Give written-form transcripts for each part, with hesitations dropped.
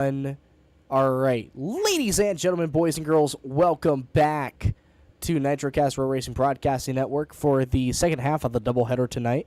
All right, ladies and gentlemen, boys and girls, welcome back to NitroCast Road Racing Broadcasting Network for the second half of the doubleheader tonight.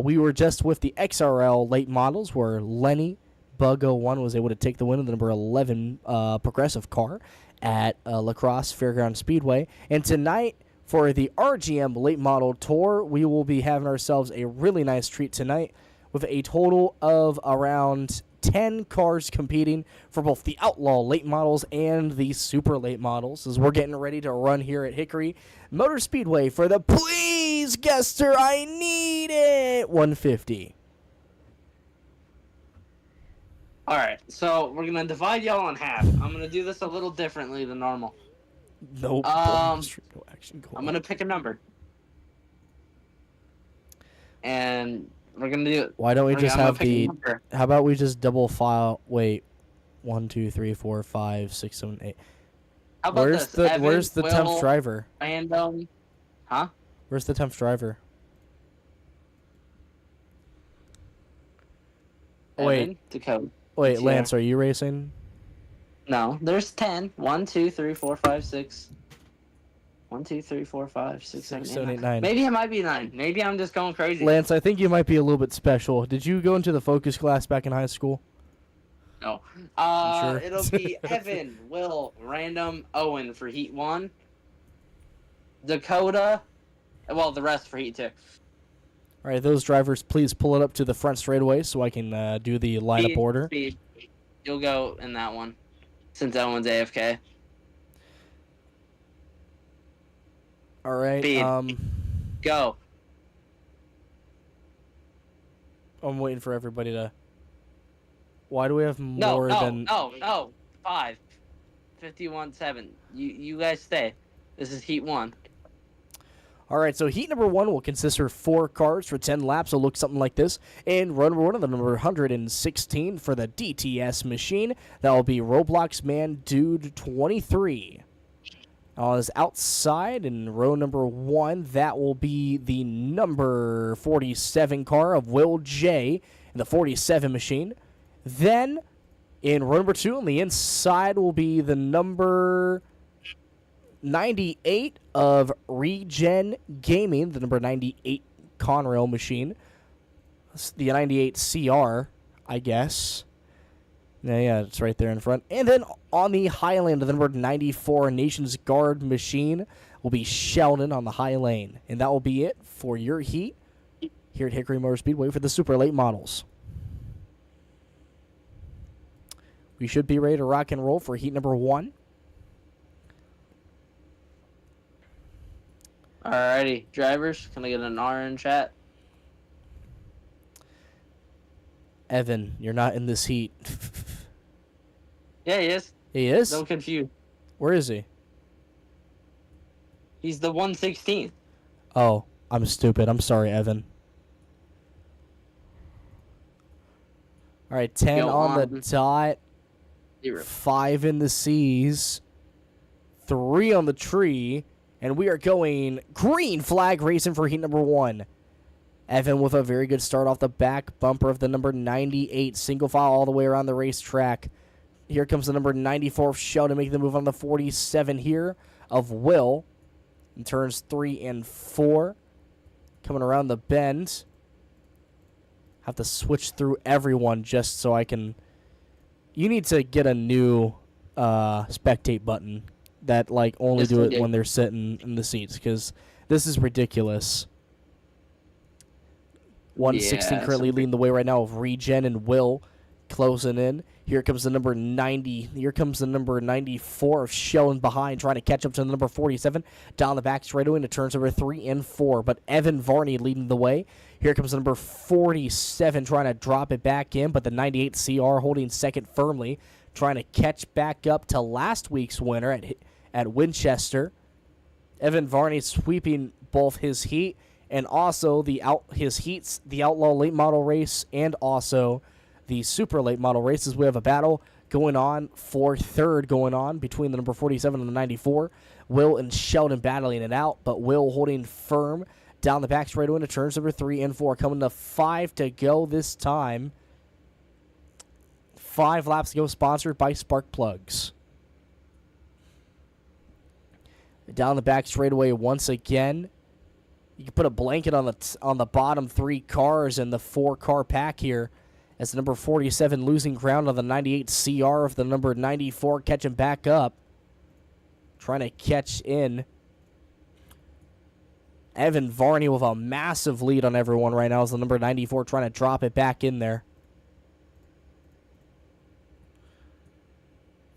We were just with the XRL late models where Lenny Bug01 was able to take the win of the number 11 progressive car at La Crosse Fairground Speedway. And tonight, for the RGM late model tour, we will be having ourselves a really nice treat tonight with a total of around 10 cars competing for both the Outlaw late models and the Super late models as we're getting ready to run here at Hickory Motor Speedway for the Please Guester I Need It 150. All right, so we're going to divide y'all in half. I'm going to do this a little differently than normal. Nope. I'm going to pick a number. And we're going to do it. Why don't we just have the... How about we just double file... Wait. 1, 2, 3, 4, 5, 6, 7, 8. How about where's this? the Where's the 10th driver? Random. Huh? Where's the 10th driver? Evan, Dakota. Wait, Lance, are you racing? No, there's 10. 1, 2, 3, 4, 5, 6. 1, 2, 3, 4, 5, 6, 7, 8, 9. Maybe it might be 9. Maybe I'm just going crazy. Lance, I think you might be a little bit special. Did you go into the focus class back in high school? No. Sure? It'll be Evan, Will, Random, Owen for Heat 1. Dakota. Well, the rest for Heat 2. All right, those drivers, please pull it up to the front straightaway so I can do the lineup order. Speed. You'll go in that one, since Owen's AFK. All right. Speed. Go. I'm waiting for everybody to... Why do we have more than... No. 5. 51-7. You guys stay. This is Heat 1. All right, so heat number 1 will consist of 4 cars for 10 laps. It'll look something like this. And run number 1 of the number 116 for the DTS machine. That will be Roblox Man Dude 23. On his outside in row number 1, that will be the number 47 car of Will J in the 47 machine. Then in row number 2 on the inside will be the number 98 of Regen Gaming, the number 98 Conrail machine. That's the 98 CR, I guess. Yeah, it's right there in front. And then on the high lane, the number 94 Nations Guard machine will be Sheldon on the high lane. And that will be it for your heat here at Hickory Motor Speedway for the super late models. We should be ready to rock and roll for heat number 1. Alrighty, drivers, can I get an R in chat? Evan, you're not in this heat. Yeah, he is. He is? Don't confuse. Where is he? He's the 116th. Oh, I'm stupid. I'm sorry, Evan. All right, 10 on the dot. 0. 5 in the C's. 3 on the tree. And we are going green flag racing for heat number 1. Evan with a very good start off the back bumper of the number 98. Single file all the way around the racetrack. Here comes the number 94 of Sheldon making the move on the 47 here of Will. In turns 3 and 4. Coming around the bend. Have to switch through everyone just so I can... You need to get a new spectate button that like only do it when they're sitting in the seats, because this is ridiculous. 116 currently leading the way right now of Regen and Will closing in. Here comes the number 90. Here comes the number 94 of Sheldon behind, trying to catch up to the number 47. Down the back straight away into turns number 3 and 4. But Evan Varney leading the way. Here comes the number 47 trying to drop it back in, but the 98 CR holding second firmly, trying to catch back up to last week's winner at Winchester. Evan Varney sweeping both his heat and also the Outlaw late model race and also the super late model races. We have a battle going on for third between the number 47 and the 94. Will and Sheldon battling it out, but Will holding firm down the back straightaway into turns number 3 and 4. Coming to 5 to go this time. 5 laps to go, sponsored by Spark Plugs. Down the back straightaway once again. You can put a blanket on the bottom 3 cars in the 4-car pack here, as the number 47 losing ground on the 98 CR of the number 94 catching back up. Trying to catch in. Evan Varney with a massive lead on everyone right now as the number 94 trying to drop it back in there.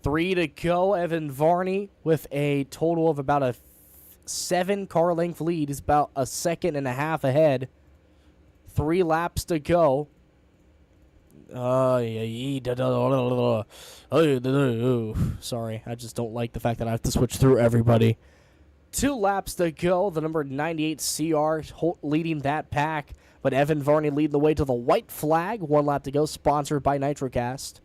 3 to go. Evan Varney with a total of about a 7-car length lead. He's about a second and a half ahead. 3 laps to go. Sorry, I just don't like the fact that I have to switch through everybody. 2 laps to go. The number 98 CR leading that pack, but Evan Varney leading the way to the white flag. 1 lap to go, sponsored by NitroCast.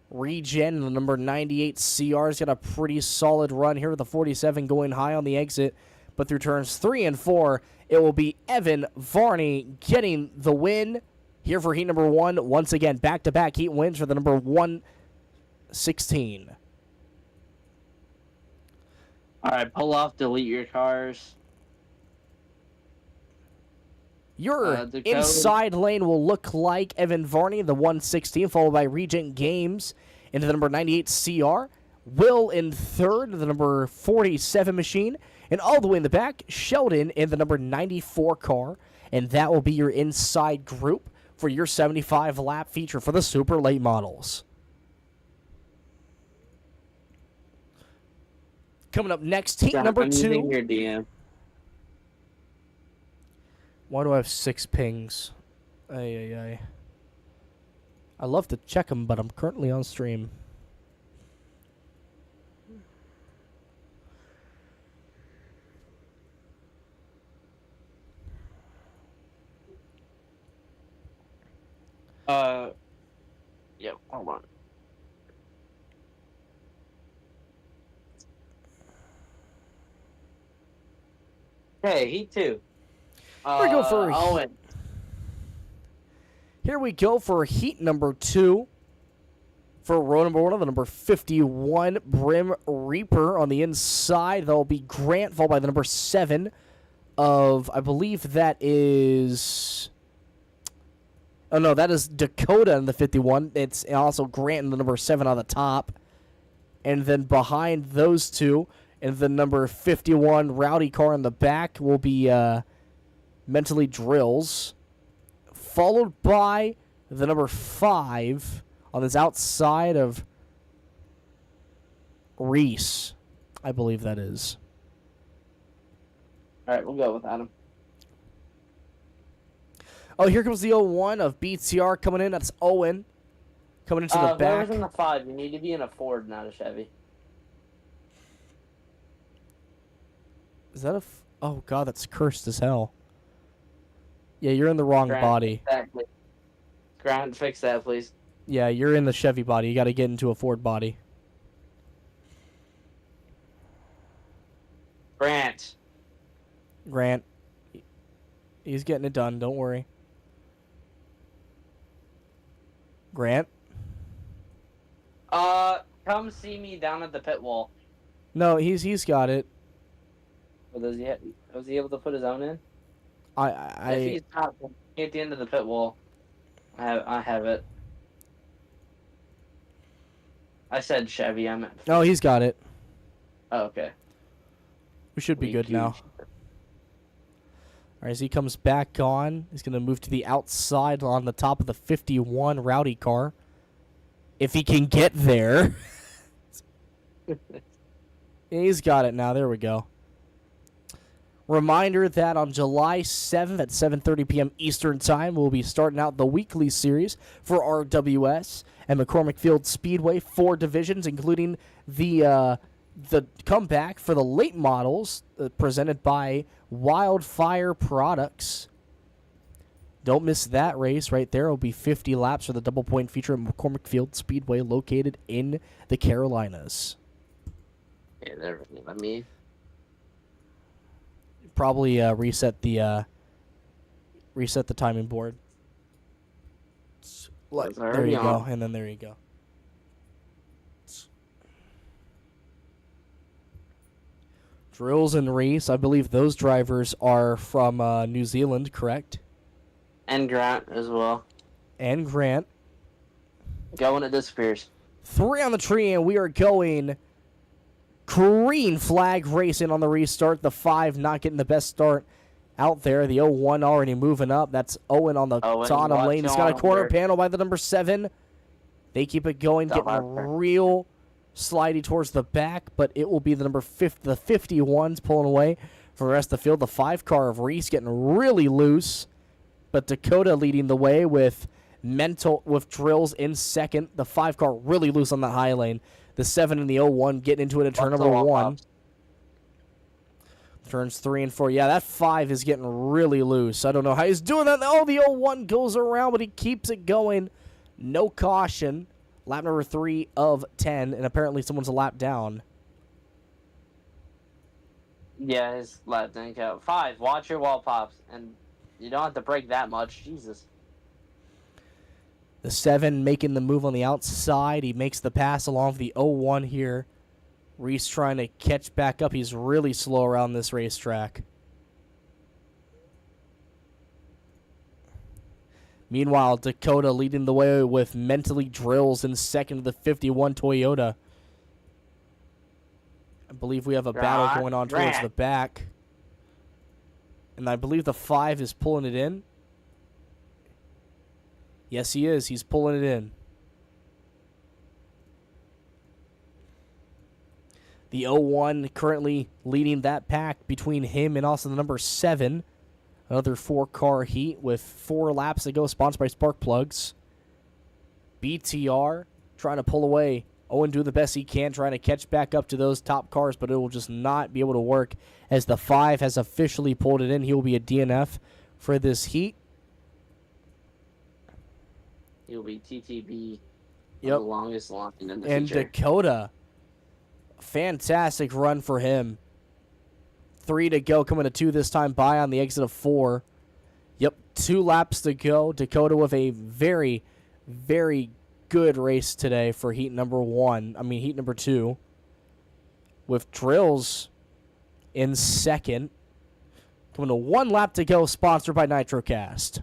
Regen, the number 98 CR's got a pretty solid run here with the 47 going high on the exit. But through turns 3 and 4, it will be Evan Varney getting the win here for heat number 1. Once again, back-to-back heat wins for the number 116. All right, pull off, delete your cars. Your inside lane will look like Evan Varney, the 116, followed by Regent Games into the number 98 CR. Will in third, the number 47 machine. And all the way in the back, Sheldon in the number 94 car. And that will be your inside group for your 75-lap feature for the super late models. Coming up next, heat number 2. Your DM. Why do I have 6 pings? I love to check them, but I'm currently on stream. Yeah, hold on. Hey, heat 2. Here we go for Owen. Here we go for heat number 2. For row number 1, the number 51 Brim Reaper on the inside. That'll be Grant, followed by the number 7 of, I believe that is... Oh, no, that is Dakota in the 51. It's also Grant in the number 7 on the top. And then behind those two, and the number 51 Rowdy car in the back will be Mentally Drills. Followed by the number 5 on this outside of Reese. I believe that is. All right, we'll go with Adam. Oh, here comes the 01 of BTR coming in. That's Owen coming into the back. Whoever's in the 5, you need to be in a Ford, not a Chevy. Is that a... Oh, God, that's cursed as hell. Yeah, you're in the wrong body. Exactly. Grant, fix that, please. Yeah, you're in the Chevy body. You got to get into a Ford body. Grant. He's getting it done. Don't worry. Grant? Come see me down at the pit wall. No, he's got it. Or was he able to put his own in? If he's not at the end of the pit wall, I have it. I said Chevy. I meant. No, he's got it. Oh, okay. We should be good now. All right, as he comes back on, he's going to move to the outside on the top of the 51 Rowdy car. If he can get there. He's got it now. There we go. Reminder that on July 7th at 7:30 p.m. Eastern Time, we'll be starting out the weekly series for RWS and McCormick Field Speedway. 4 divisions, including the comeback for the late models presented by Wildfire Products. Don't miss that race right there. It'll be 50 laps for the double point feature at McCormick Field Speedway located in the Carolinas. Yeah, let me probably reset the timing board. There you go, and then there you go. Drills and Reese, I believe those drivers are from New Zealand, correct? And Grant as well. And Grant. Go when it disappears. 3 on the tree, and we are going green flag racing on the restart. The 5 not getting the best start out there. The 01 already moving up. That's Owen on the bottom lane. He's got a corner panel by the number 7. They keep it going, getting real slidey towards the back, but it will be the number 50, the 51s pulling away from the rest of the field. The 5 car of Reese getting really loose, but Dakota leading the way with Drills in second. The 5 car really loose on the high lane. The 7 and the 01 getting into it at turn number 1. Turns 3 and 4. Yeah, that 5 is getting really loose. I don't know how he's doing that. Oh, the 01 goes around, but he keeps it going. No caution. Lap number 3 of 10, and apparently someone's a lap down. Yeah, his lap didn't count. 5, watch your wall pops, and you don't have to break that much. Jesus. The 7 making the move on the outside. He makes the pass along the 01 here. Reese trying to catch back up. He's really slow around this racetrack. Meanwhile, Dakota leading the way with Mentally Drills in second of the 51 Toyota. I believe we have a battle going on towards the back. And I believe the 5 is pulling it in. Yes, he is. He's pulling it in. The 01 currently leading that pack between him and also the number 7. Another 4-car heat with 4 laps to go, sponsored by Spark Plugs. BTR trying to pull away. Owen doing the best he can, trying to catch back up to those top cars, but it will just not be able to work as the 5 has officially pulled it in. He will be a DNF for this heat. He'll be TTB. Yep. The longest line in the and future. Dakota, fantastic run for him. 3 to go, coming to 2 this time by on the exit of 4. Yep, 2 laps to go. Dakota with a very, very good race today for heat number 2. With Drills in second. Coming to 1 lap to go, sponsored by NitroCast.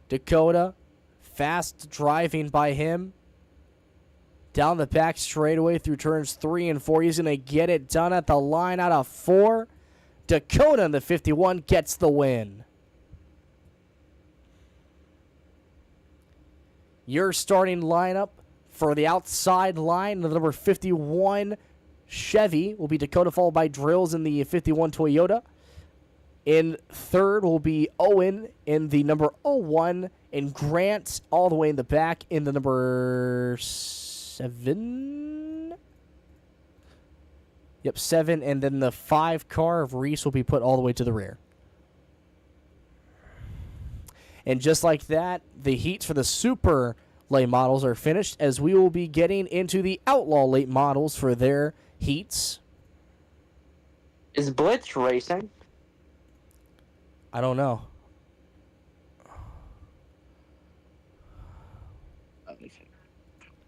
Dakota, fast driving by him. Down the back straightaway through turns 3 and 4. He's going to get it done at the line out of 4. Dakota in the 51 gets the win. Your starting lineup for the outside line, the number 51 Chevy will be Dakota, followed by Drills in the 51 Toyota. In third will be Owen in the number 01, and Grant all the way in the back in the number 7. Yep, 7, and then the 5 car of Reese will be put all the way to the rear. And just like that, the heats for the super late models are finished, as we will be getting into the outlaw late models for their heats. Is Blitz racing? I don't know.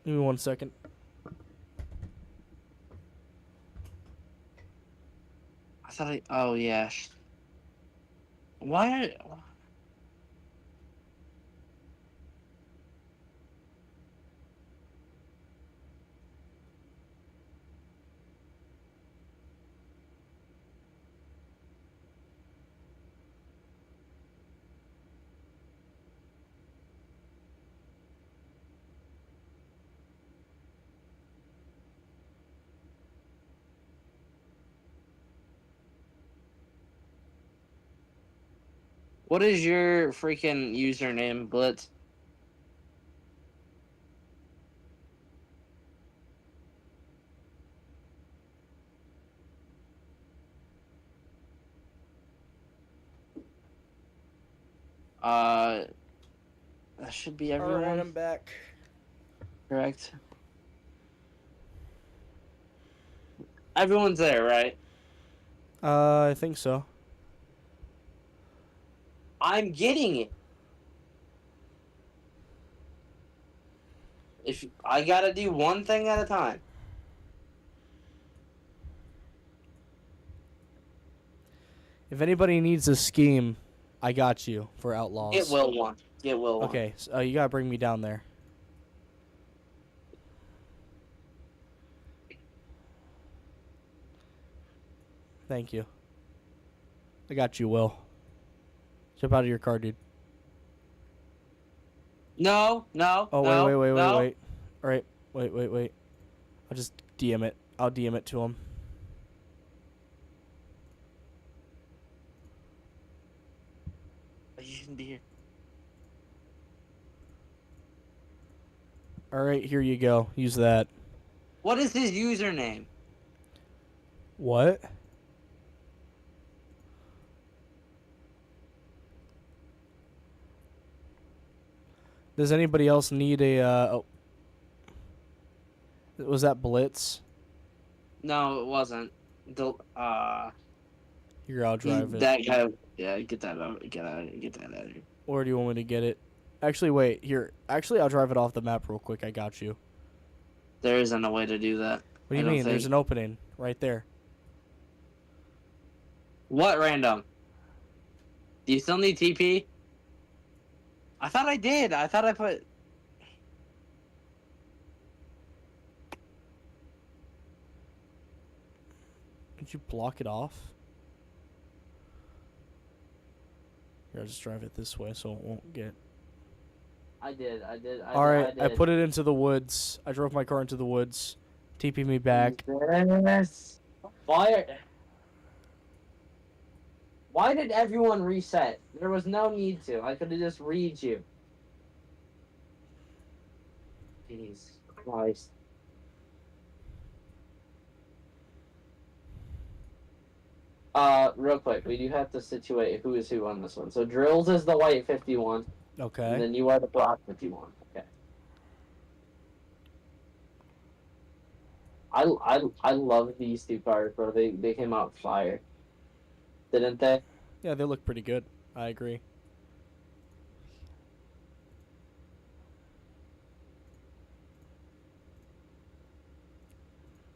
Give me 1 second. I thought oh, yeah. Why? What is your freaking username, Blitz? That should be everyone. Alright, I'm back. Correct. Everyone's there, right? I think so. I'm getting it. If I gotta do one thing at a time. If anybody needs a scheme, I got you for Outlaws. Get Will one. Get Will one. Okay, so, you gotta bring me down there. Thank you. I got you, Will. Jump out of your car, dude. No. Oh, no, wait. no. All right, wait. I'll just DM it. I'll DM it to him. You shouldn't be here. All right, here you go. Use that. What is his username? What? Does anybody else need a, oh. Was that Blitz? No, it wasn't. Here, I'll drive it. That guy. Yeah, get that out. Get that out of here. Or do you want me to get it? Actually, wait. Here. Actually, I'll drive it off the map real quick. I got you. There isn't a way to do that. What do you mean? There's an opening right there. What random? Do you still need TP? I thought I did. I thought I put... Did you block it off? Here, I'll just drive it this way so it won't get... I did. Alright, I put it into the woods. I drove my car into the woods. TP me back. Yes. Why did everyone reset? There was no need to. I could have just read you. Jeez Christ. Real quick, we do have to situate who is who on this one. So Drills is the white 51. Okay. And then you are the black 51. Okay. I love these two cars, bro. They came out fire. Didn't they? Yeah, they look pretty good. I agree.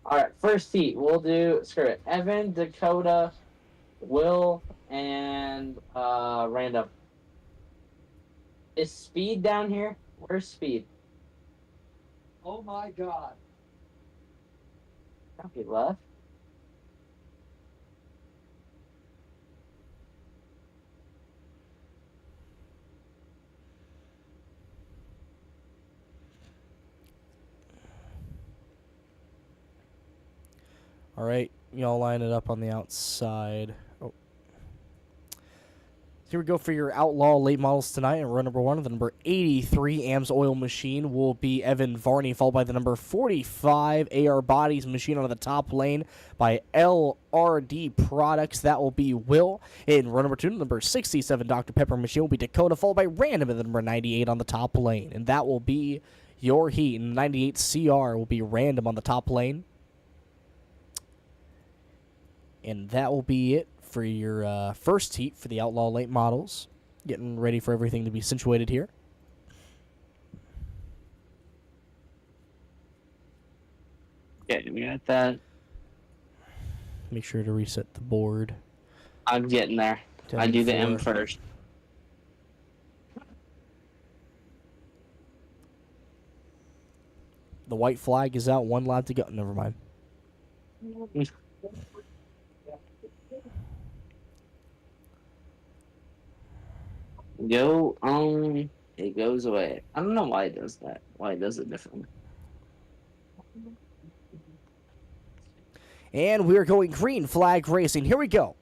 Alright, first heat. We'll do, screw it. Evan, Dakota, Will, and Random. Is Speed down here? Where's Speed? Oh my god. He left. All right, y'all line it up on the outside. Oh. Here we go for your Outlaw late models tonight. And row number one, the number 83 AMS Oil Machine will be Evan Varney, followed by the number 45 AR Bodies Machine on the top lane by LRD Products. That will be Will. In row number two, the number 67 Dr. Pepper Machine will be Dakota, followed by Random at the number 98 on the top lane. And that will be your heat. And 98 CR will be Random on the top lane. And that will be it for your first heat for the Outlaw late models. Getting ready for everything to be situated here. Yeah, we got that. Make sure to reset the board. I'm getting there. I do the M first. The white flag is out. One lap to go. Never mind. Go on. It goes away. I don't know why it does that. Why it does it differently. And we're going green flag racing. Here we go.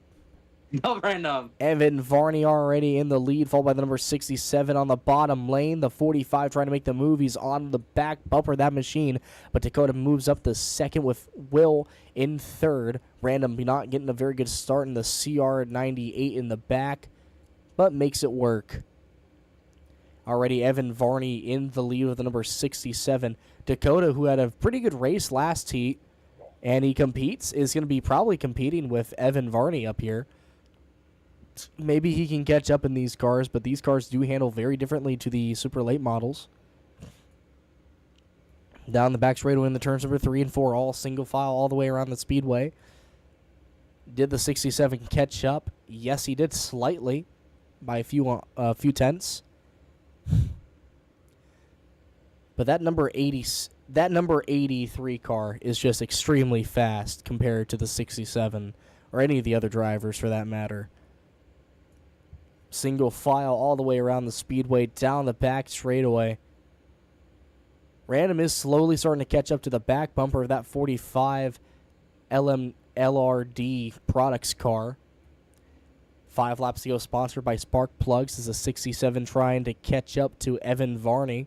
No random. Evan Varney already in the lead, followed by the number 67 on the bottom lane. The 45 trying to make the move. He's on the back bumper of that machine. But Dakota moves up the second with Will in third. Random not getting a very good start in the CR98 in the back, but makes it work. Already Evan Varney in the lead with the number 67. Dakota, who had a pretty good race last heat, and he competes, is going to be probably competing with Evan Varney up here. Maybe he can catch up in these cars, but these cars do handle very differently to the super late models. Down the back straightaway in the turns number 3 and 4, all single file all the way around the speedway. Did the 67 catch up? Yes, he did slightly by a few tenths. But that number 83 car is just extremely fast compared to the 67 or any of the other drivers for that matter. Single file all the way around the speedway, down the back straightaway. Random is slowly starting to catch up to the back bumper of that 45 LRD products car. 5 laps to go, sponsored by Spark Plugs. Is a 67 trying to catch up to Evan Varney.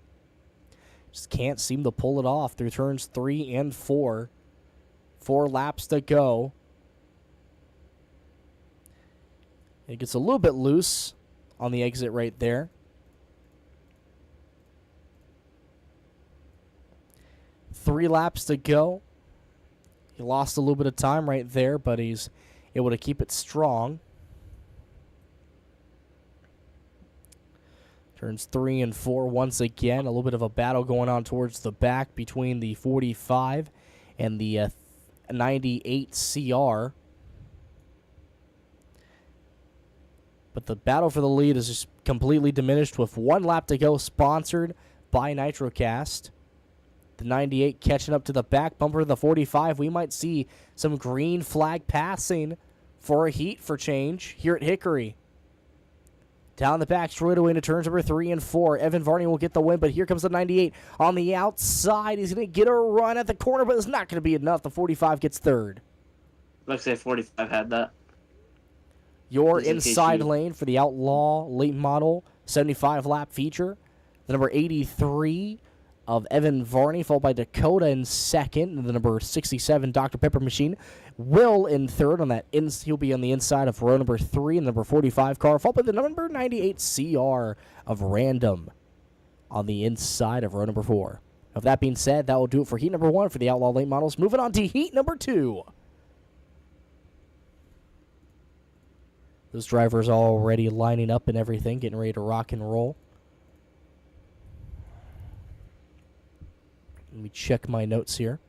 Just can't seem to pull it off through turns 3 and 4. 4 laps to go. It gets a little bit loose on the exit right there. 3 laps to go. He lost a little bit of time right there, but he's able to keep it strong. Turns 3 and 4 once again. A little bit of a battle going on towards the back between the 45 and the 98 CR. But the battle for the lead is just completely diminished with 1 lap to go, sponsored by NitroCast. The 98 catching up to the back bumper of the 45. We might see some green flag passing for a heat for change here at Hickory. Down the back straightaway into turns number 3 and 4. Evan Varney will get the win, but here comes the 98 on the outside. He's going to get a run at the corner, but it's not going to be enough. The 45 gets third. Looks like 45 had that. Your inside lane for the Outlaw late model 75 lap feature. The number 83 of Evan Varney, followed by Dakota in second. And the number 67 Dr. Pepper Machine. Will in third on that. He'll be on the inside of row number 3 and number 45 car, followed by the number 98 CR of Random on the inside of row number 4. With that being said, that will do it for heat number 1 for the Outlaw late models. Moving on to heat number 2. Those drivers already lining up and everything, getting ready to rock and roll. Let me check my notes here.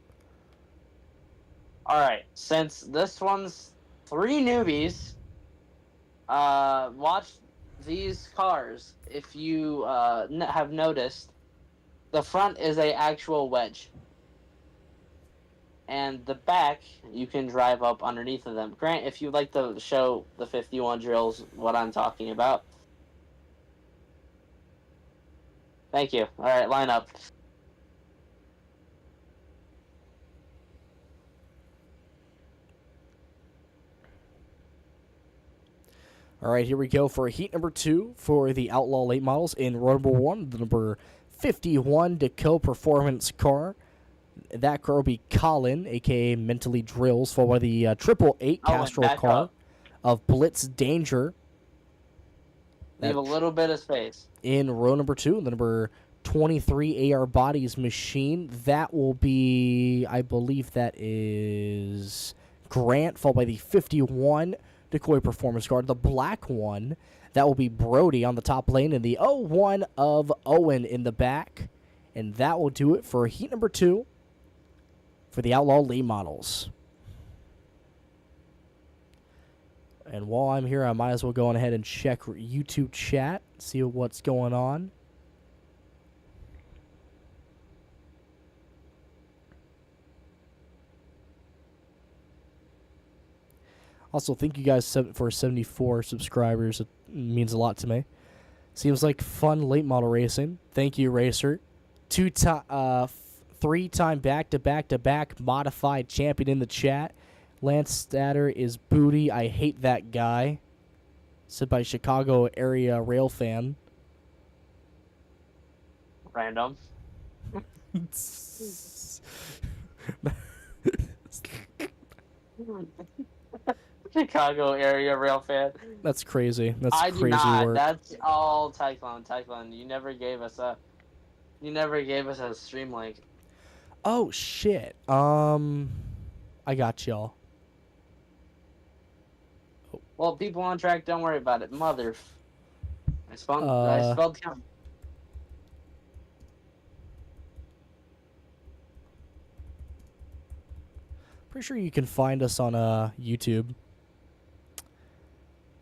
All right, since this one's 3 newbies, watch these cars. If you have noticed, the front is a actual wedge. And the back, you can drive up underneath of them. Grant, if you'd like to show the 51 drills what I'm talking about. Thank you. All right, line up. All right, here we go for heat number 2 for the Outlaw late models. In row number 1, the number 51 Deco Performance car. That car will be Colin, a.k.a. Mentally Drills, followed by the 888 Castrol car of Blitz Danger. Leave a little bit of space. In row number 2, the number 23 AR Bodies Machine. That will be, I believe that is Grant, followed by the 51 Decoy Performance car. The black one, that will be Brody on the top lane, and the 01 of Owen in the back. And that will do it for heat number 2 for the Outlaw late models. And while I'm here, I might as well go on ahead and check YouTube chat, see what's going on. Also, thank you guys for 74 subscribers. It means a lot to me. Seems like fun late model racing. Thank you, Racer. 3-time back-to-back-to-back modified champion in the chat. Lance Statter is booty. I hate that guy. Said by Chicago area rail fan. Random. Chicago area rail fan. That's crazy. That's I crazy do not. work. That's all Tyclone. Tyclone, you never gave us a stream link. Oh shit. I got y'all. Well, people on track, don't worry about it. Mother. I spelled count. Pretty sure you can find us on YouTube.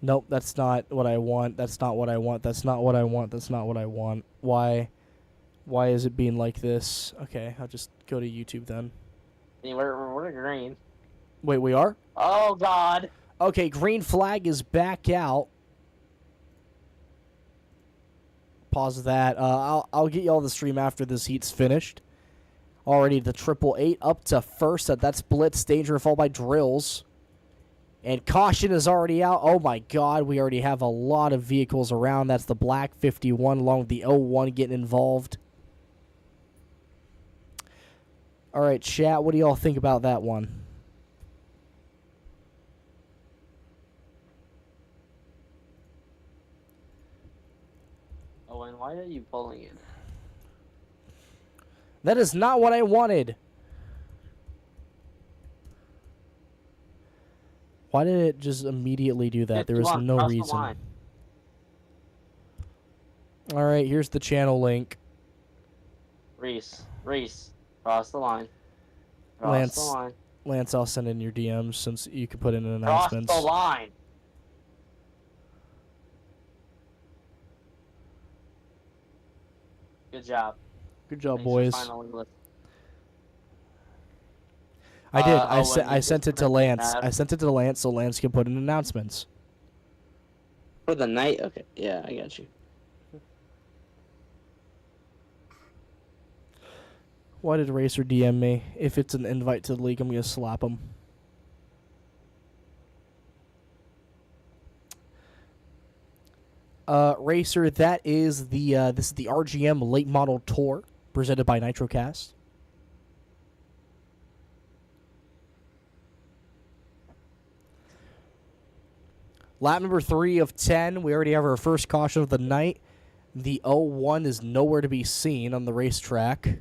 Nope, that's not what I want. That's not what I want. That's not what I want. That's not what I want. Why is it being like this? Okay, I'll just go to YouTube then. Yeah, we're green. Wait, we are? Oh God. Okay, green flag is back out. Pause that. I'll get y'all the stream after this heat's finished. Already the 888 up to first. That's Blitz, Danger, followed by Drills. And caution is already out. Oh my God, we already have a lot of vehicles around. That's the black 51 along with the 01 getting involved. All right, chat, what do y'all think about that one? Oh, and why are you pulling it? That is not what I wanted. Why did it just immediately do that? There was no reason. All right, here's the channel link. Reese, cross the line. Cross the line. Lance, I'll send in your DMs since you can put in announcements. Cross the line. Good job. Good job, Thanks boys. for finally listening. I did. When I you sent it just to Lance. that- I sent it to Lance so Lance can put in announcements. For the night? Okay. Yeah, I got you. Why did Racer DM me? If it's an invite to the league, I'm gonna slap him. Racer, that is the this is the RGM late model tour presented by NitroCast. Lap number 3 of 10. We already have our first caution of the night. The 01 is nowhere to be seen on the racetrack.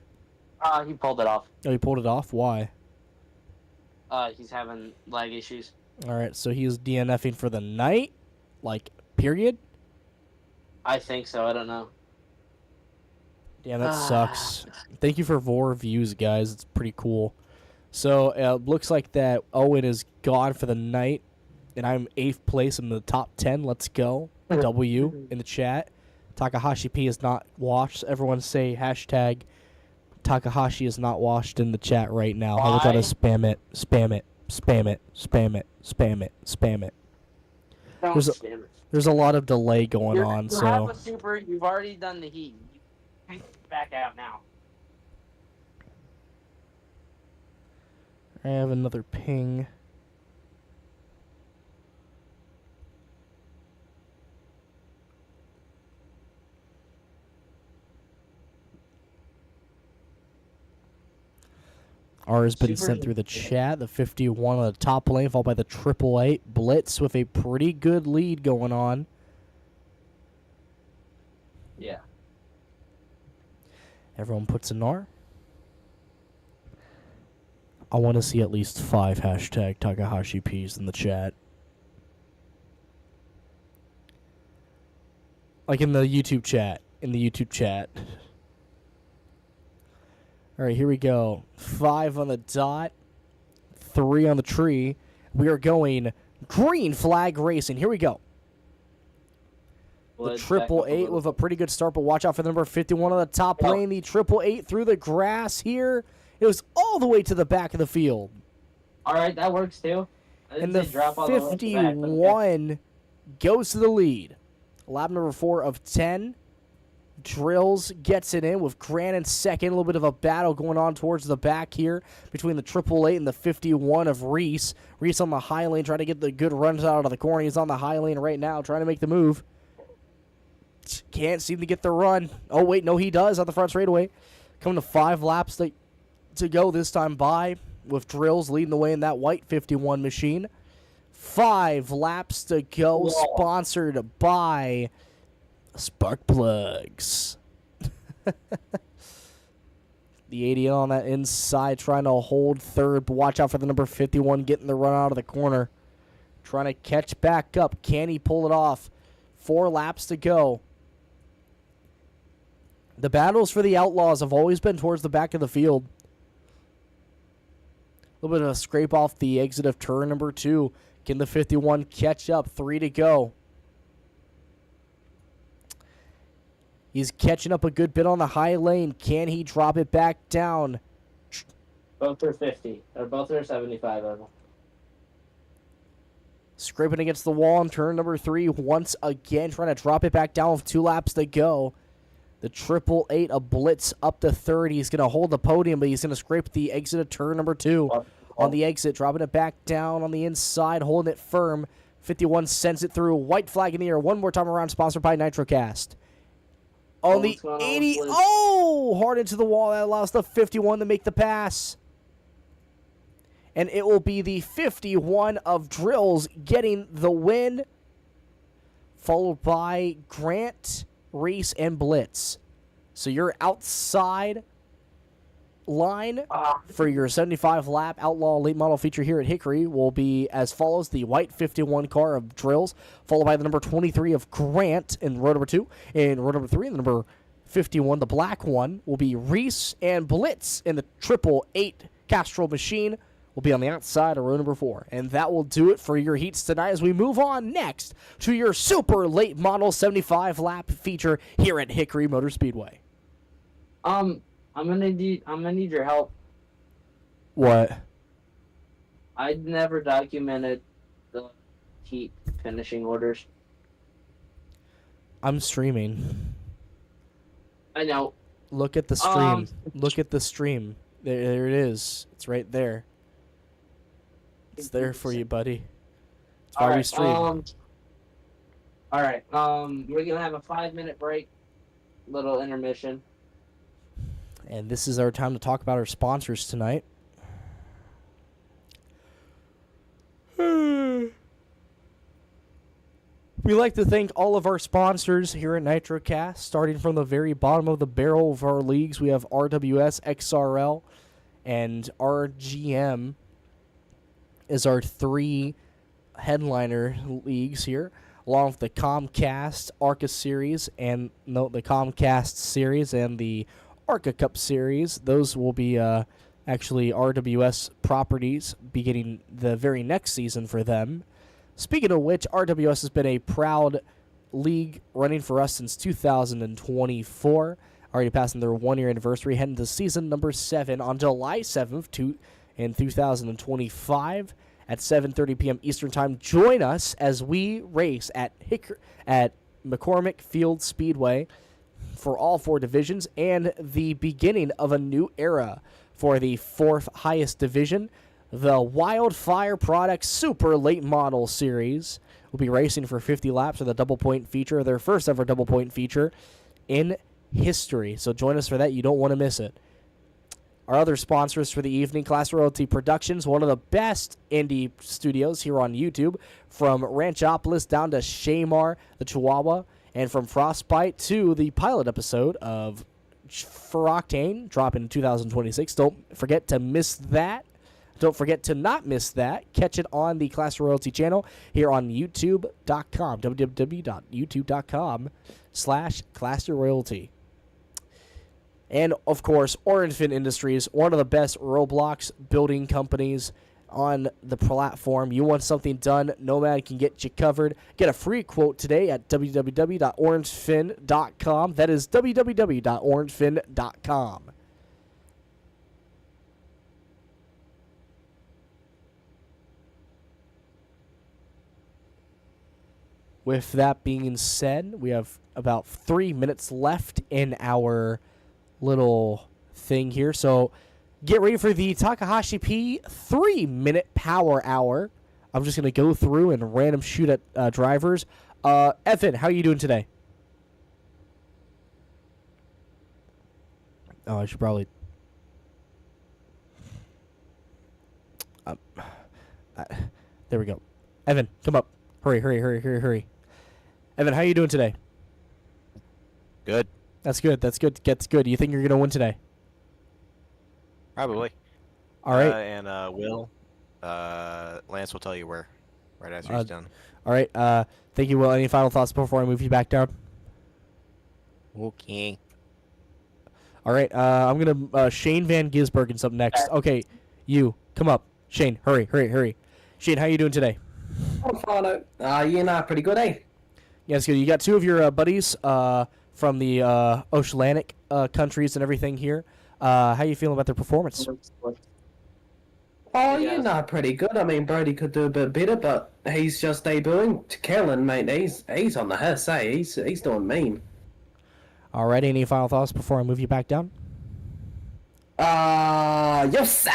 He pulled it off. Oh, he pulled it off? Why? He's having lag issues. Alright, so he is DNFing for the night? Like, period? I think so. I don't know. Damn, that sucks. Thank you for 4 views, guys. It's pretty cool. So, it looks like that Owen is gone for the night. And I'm 8th place in the top 10. Let's go. W in the chat. Takahashi P is not watched. Everyone say hashtag Takahashi is not watched in the chat right now. I will try to spam it. Spam it. Spam it. Spam it. Spam it. Spam it. There's a lot of delay going on, you so have a super. You've already done the heat. You can back out now. I have another ping. R has been sent through the chat. The 51 on the top lane, followed by the 888. Blitz with a pretty good lead going on. Yeah. Everyone puts an R. I want to see at least 5 hashtag Takahashi P's in the chat. Like in the YouTube chat. In the YouTube chat. All right, here we go. 5 on the dot, 3 on the tree. We are going green flag racing. Here we go. The 888 with a pretty good start, but watch out for the number 51 on the top lane. The 888 through the grass here. It was all the way to the back of the field. All right, that works too. And the 51 goes to the lead. Lap number 4 of 10. Drills gets it in with Grant in second. A little bit of a battle going on towards the back here between the 888 and the 51 of Reese. Reese on the high lane trying to get the good runs out of the corner. He's on the high lane right now trying to make the move. Can't seem to get the run. Oh, wait, no, he does on the front straightaway. Coming to 5 laps to go this time by with Drills leading the way in that white 51 machine. 5 laps to go, sponsored by Spark Plugs. The 80 on that inside trying to hold third, but watch out for the number 51 getting the run out of the corner. Trying to catch back up. Can he pull it off? 4 laps to go. The battles for the Outlaws have always been towards the back of the field. little bit of a scrape off the exit of turn number 2. Can the 51 catch up? 3 to go. He's catching up a good bit on the high lane. Can he drop it back down? Both are 50. Or both are 75 of them. Scraping against the wall on turn number 3 once again, trying to drop it back down with 2 laps to go. The 888, a blitz up to third. He's going to hold the podium, but he's going to scrape the exit of turn number 2. On the exit, dropping it back down on the inside, holding it firm. 51 sends it through. White flag in the air. One more time around, sponsored by NitroCast. On the 80, hard into the wall. That allows the 51 to make the pass. And it will be the 51 of Drills getting the win, followed by Grant, Reese, and Blitz. So you're outside line for your 75-lap Outlaw late model feature here at Hickory will be as follows. The white 51 car of Drills, followed by the number 23 of Grant in row number 2. In row number 3, the number 51, the black one, will be Reese, and Blitz in the 888 Castrol machine will be on the outside of row number 4. And that will do it for your heats tonight as we move on next to your super late model 75-lap feature here at Hickory Motor Speedway. I'm gonna need your help. What? I never documented the heat finishing orders. I'm streaming. I know. Look at the stream. Look at the stream. There it is. It's right there. It's there for you, buddy. It's why we stream. All right. We're gonna have a 5-minute break, little intermission. And this is our time to talk about our sponsors tonight. We like to thank all of our sponsors here at NitroCast, starting from the very bottom of the barrel of our leagues. We have RWS, XRL, and RGM is our 3 headliner leagues here, along with the Comcast ARCA series and the Comcast series and the ARCA Cup series. Those will be actually RWS properties beginning the very next season for them. Speaking of which, RWS has been a proud league running for us since 2024, already passing their 1-year anniversary, heading to season number 7 on July 7th in 2025 at 7:30 p.m. Eastern Time. Join us as we race at McCormick Field Speedway for all 4 divisions and the beginning of a new era for the 4th highest division. The Wildfire Products Super Late Model Series will be racing for 50 laps with a double point feature, their first ever double point feature in history. So join us for that. You don't want to miss it. Our other sponsors for the evening, Class Royalty Productions, one of the best indie studios here on YouTube, from Ranchopolis down to Shamar, the Chihuahua, and from Frostbite to the pilot episode of For Octane, dropping in 2026. Don't forget to miss that. Don't forget to not miss that. Catch it on the Class Royalty channel here on YouTube.com, www.youtube.com/ClassRoyalty. And, of course, Orenfin Industries, one of the best Roblox building companies on the platform. You want something done, Nomad can get you covered. Get a free quote today at www.orangefin.com. That is www.orangefin.com. With that being said, we have about 3 minutes left in our little thing here. So get ready for the Takahashi P 3-minute power hour. I'm just going to go through and random shoot at drivers. Evan, how are you doing today? Oh, I should probably... there we go. Evan, come up. Hurry. Evan, how are you doing today? Good. That's good. That's good. Do you think you're going to win today? Probably. All right. And Lance will tell you where, right after he's done. All right. Thank you, Will. Any final thoughts before I move you back down? Okay. All right. I'm going to Shane Van Gisbergen's up next. Okay. You, come up. Shane, hurry. Shane, how you doing today? I'm fine. Pretty good, eh? Yes, good. You got two of your buddies from the oceanic countries and everything here. How you feeling about their performance? Oh, Yes. pretty good. I mean, Brody could do a bit better, but he's just debuting. Kellen, mate, he's on the hiss, eh? He's doing mean. Alrighty, any final thoughts before I move you back down? Yes, sir.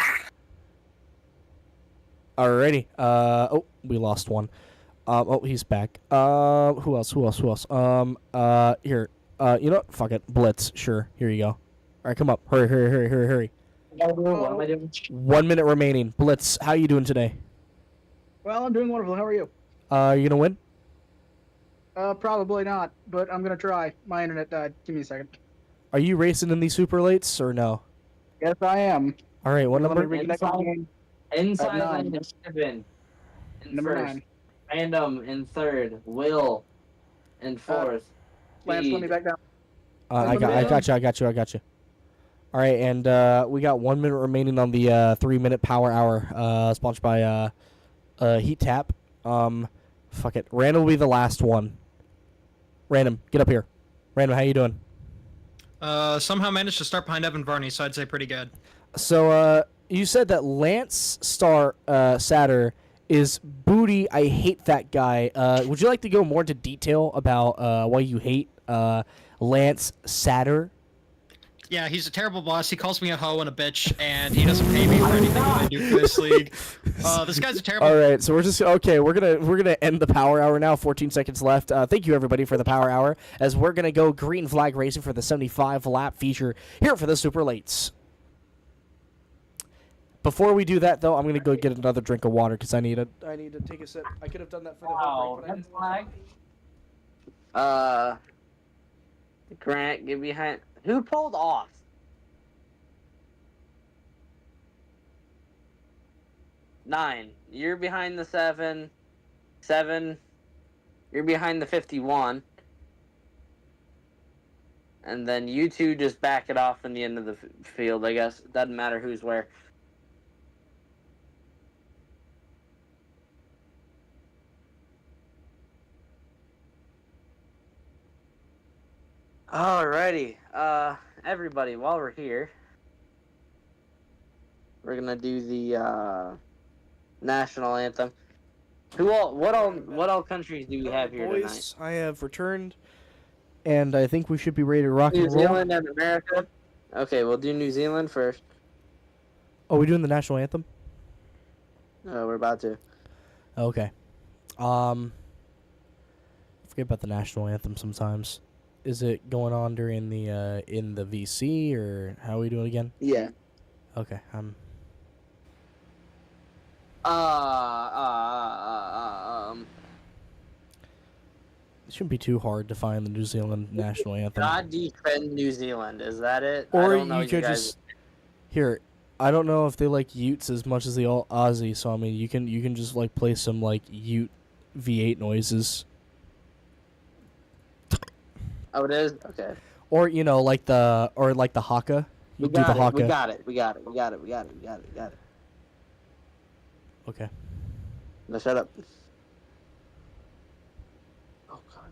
Alrighty. Oh, we lost one. Oh, he's back. Who else? Here. You know what? Fuck it. Blitz. Sure. Here you go. Alright, come up. Hurry. What am I doing? 1 minute remaining. Blitz, how you doing today? Well, I'm doing wonderful. How are you? You gonna win? Probably not, but I'm gonna try. My internet died. Give me a second. Are you racing in these super lates or no? Yes, I am. Alright, what Let me number? reconnect my game. Inside Nine. line is Evan in Number first. 9. Random in third. Will in fourth. Lance, let me Speed. back down. I got you. Alright, and we got 1 minute remaining on the 3 minute power hour, sponsored by Heat Tap. Fuck it. Random will be the last one. Random, get up here. Random, how you doing? Somehow managed to start behind Evan Varney, so I'd say pretty good. So, you said that Lance Satter is booty. I hate that guy. Would you like to go more into detail about why you hate Lance Satter? Yeah, he's a terrible boss. He calls me a hoe and a bitch, and he doesn't pay me for anything that I do for this league. This guy's a terrible. All right, so we're just okay. We're gonna end the power hour now. 14 seconds left. Thank you everybody for the power hour, as we're gonna go green flag racing for the 75 lap feature here for the super lates. Before we do that, though, I'm gonna go get another drink of water because I need to take a sip. I could have done that for the whole break, but I Red didn't. flag. Grant, get behind. Who pulled off? Nine. You're behind the 7. 7. You're behind the 51. And then you two just back it off in the end of the field, I guess. It doesn't matter who's where. Alrighty, everybody, while we're here, we're gonna do the national anthem. What all countries do we have here tonight? Boys, I have returned, and I think we should be ready to rock New and roll. Zealand and America. Okay, we'll do New Zealand first. Oh, we doing the national anthem? We're about to. Okay. I forget about the national anthem sometimes. Is it going on during the in the VC, or how are we doing again? Yeah. Okay. It shouldn't be too hard to find the New Zealand national anthem. God defend New Zealand. Is that it? I Or don't know you could guys- just here. I don't know if they like Utes as much as they all Aussie, so I mean you can just like play some like Ute V8 noises, Oh, it is. Okay. or like the haka. You We do the got it. haka. We got it. Okay. No, shut up. Oh God.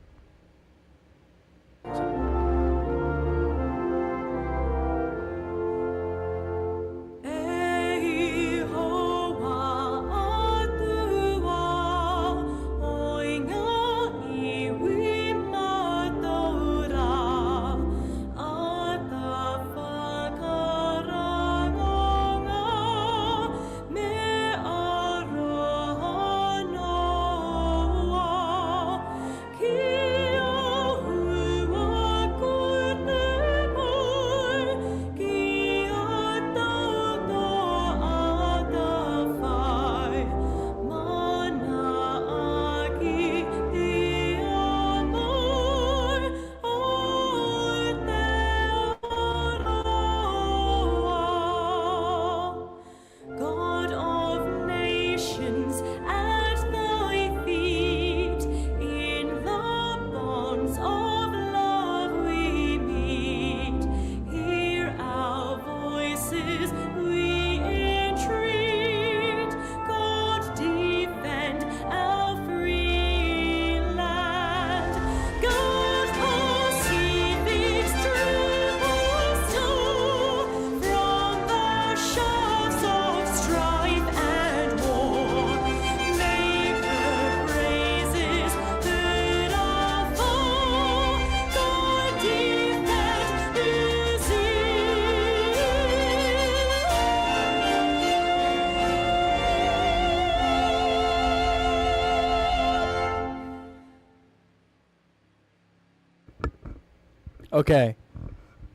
Okay.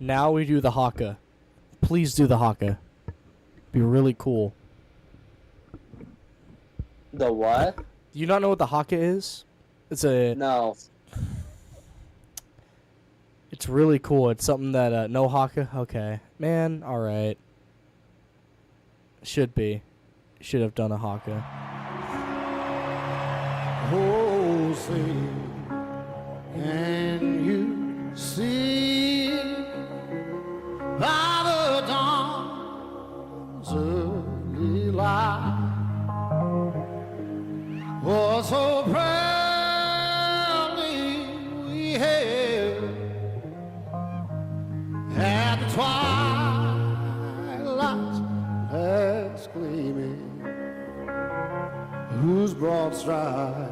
Now we do the haka. Please do the haka. Be really cool. The what? Do you not know what the haka is? It's a. No. It's really cool. It's something that no haka. Okay, man. All right. Should be. Should have done a haka. Oh, say, can you see by the dawn's early light? Oh, so proudly we hailed at the twilight's last gleaming, whose broad stripes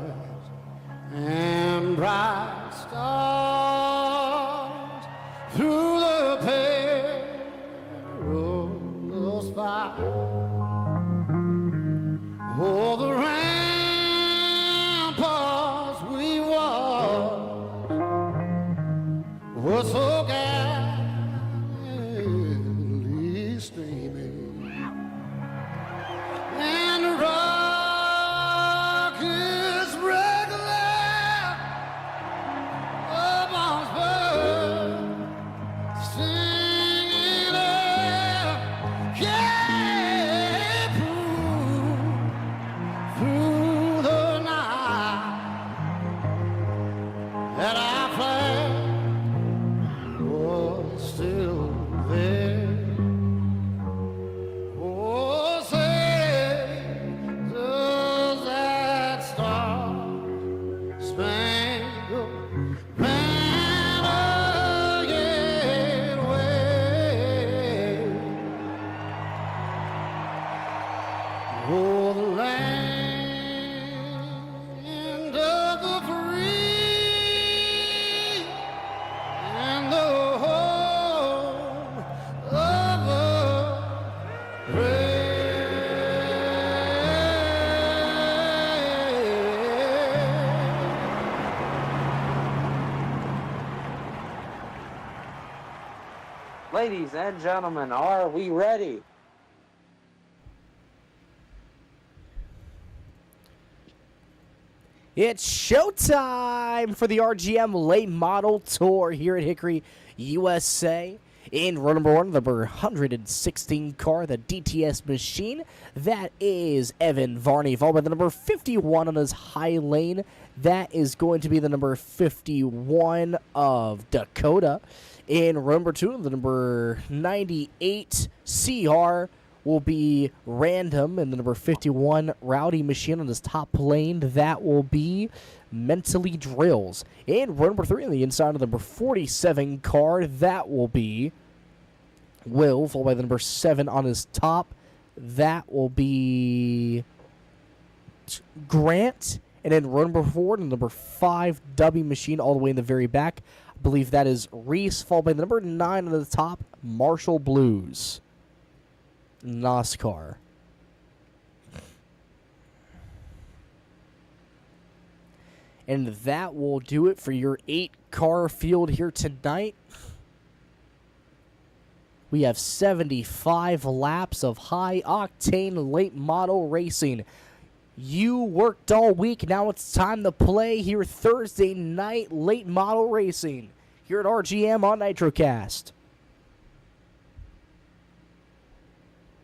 and bright stars through the perilous fight. Oh, the ramparts we watched were so gallantly streaming, and the rockets regular upon spur, singing up, yeah, through the night, that our flag was still there. Oh, say, does that star-spangled banner yet wave? Oh, the land of the free and the home of the Ladies and gentlemen, are we ready? It's showtime for the RGM Late Model Tour here at Hickory, USA. In row number 1, the number 116 car, the DTS machine. That is Evan Varney, followed by the number 51 on his high lane. That is going to be the number 51 of Dakota. In row number 2, the number 98 CR will be Random, and the number 51 Rowdy Machine on his top lane. That will be Mentally Drills. In row number 3, on the inside of the number 47 car, that will be Will, followed by the number 7 on his top. That will be Grant. And in row number 4, the number 5 W Machine all the way in the very back. I believe that is Reese, followed by the number 9 on the top, Marshall Blues. NASCAR. And that will do it for your 8-car field here tonight. We have 75 laps of high-octane late model racing. You worked all week. Now it's time to play here Thursday night late model racing here at RGM on NitroCast.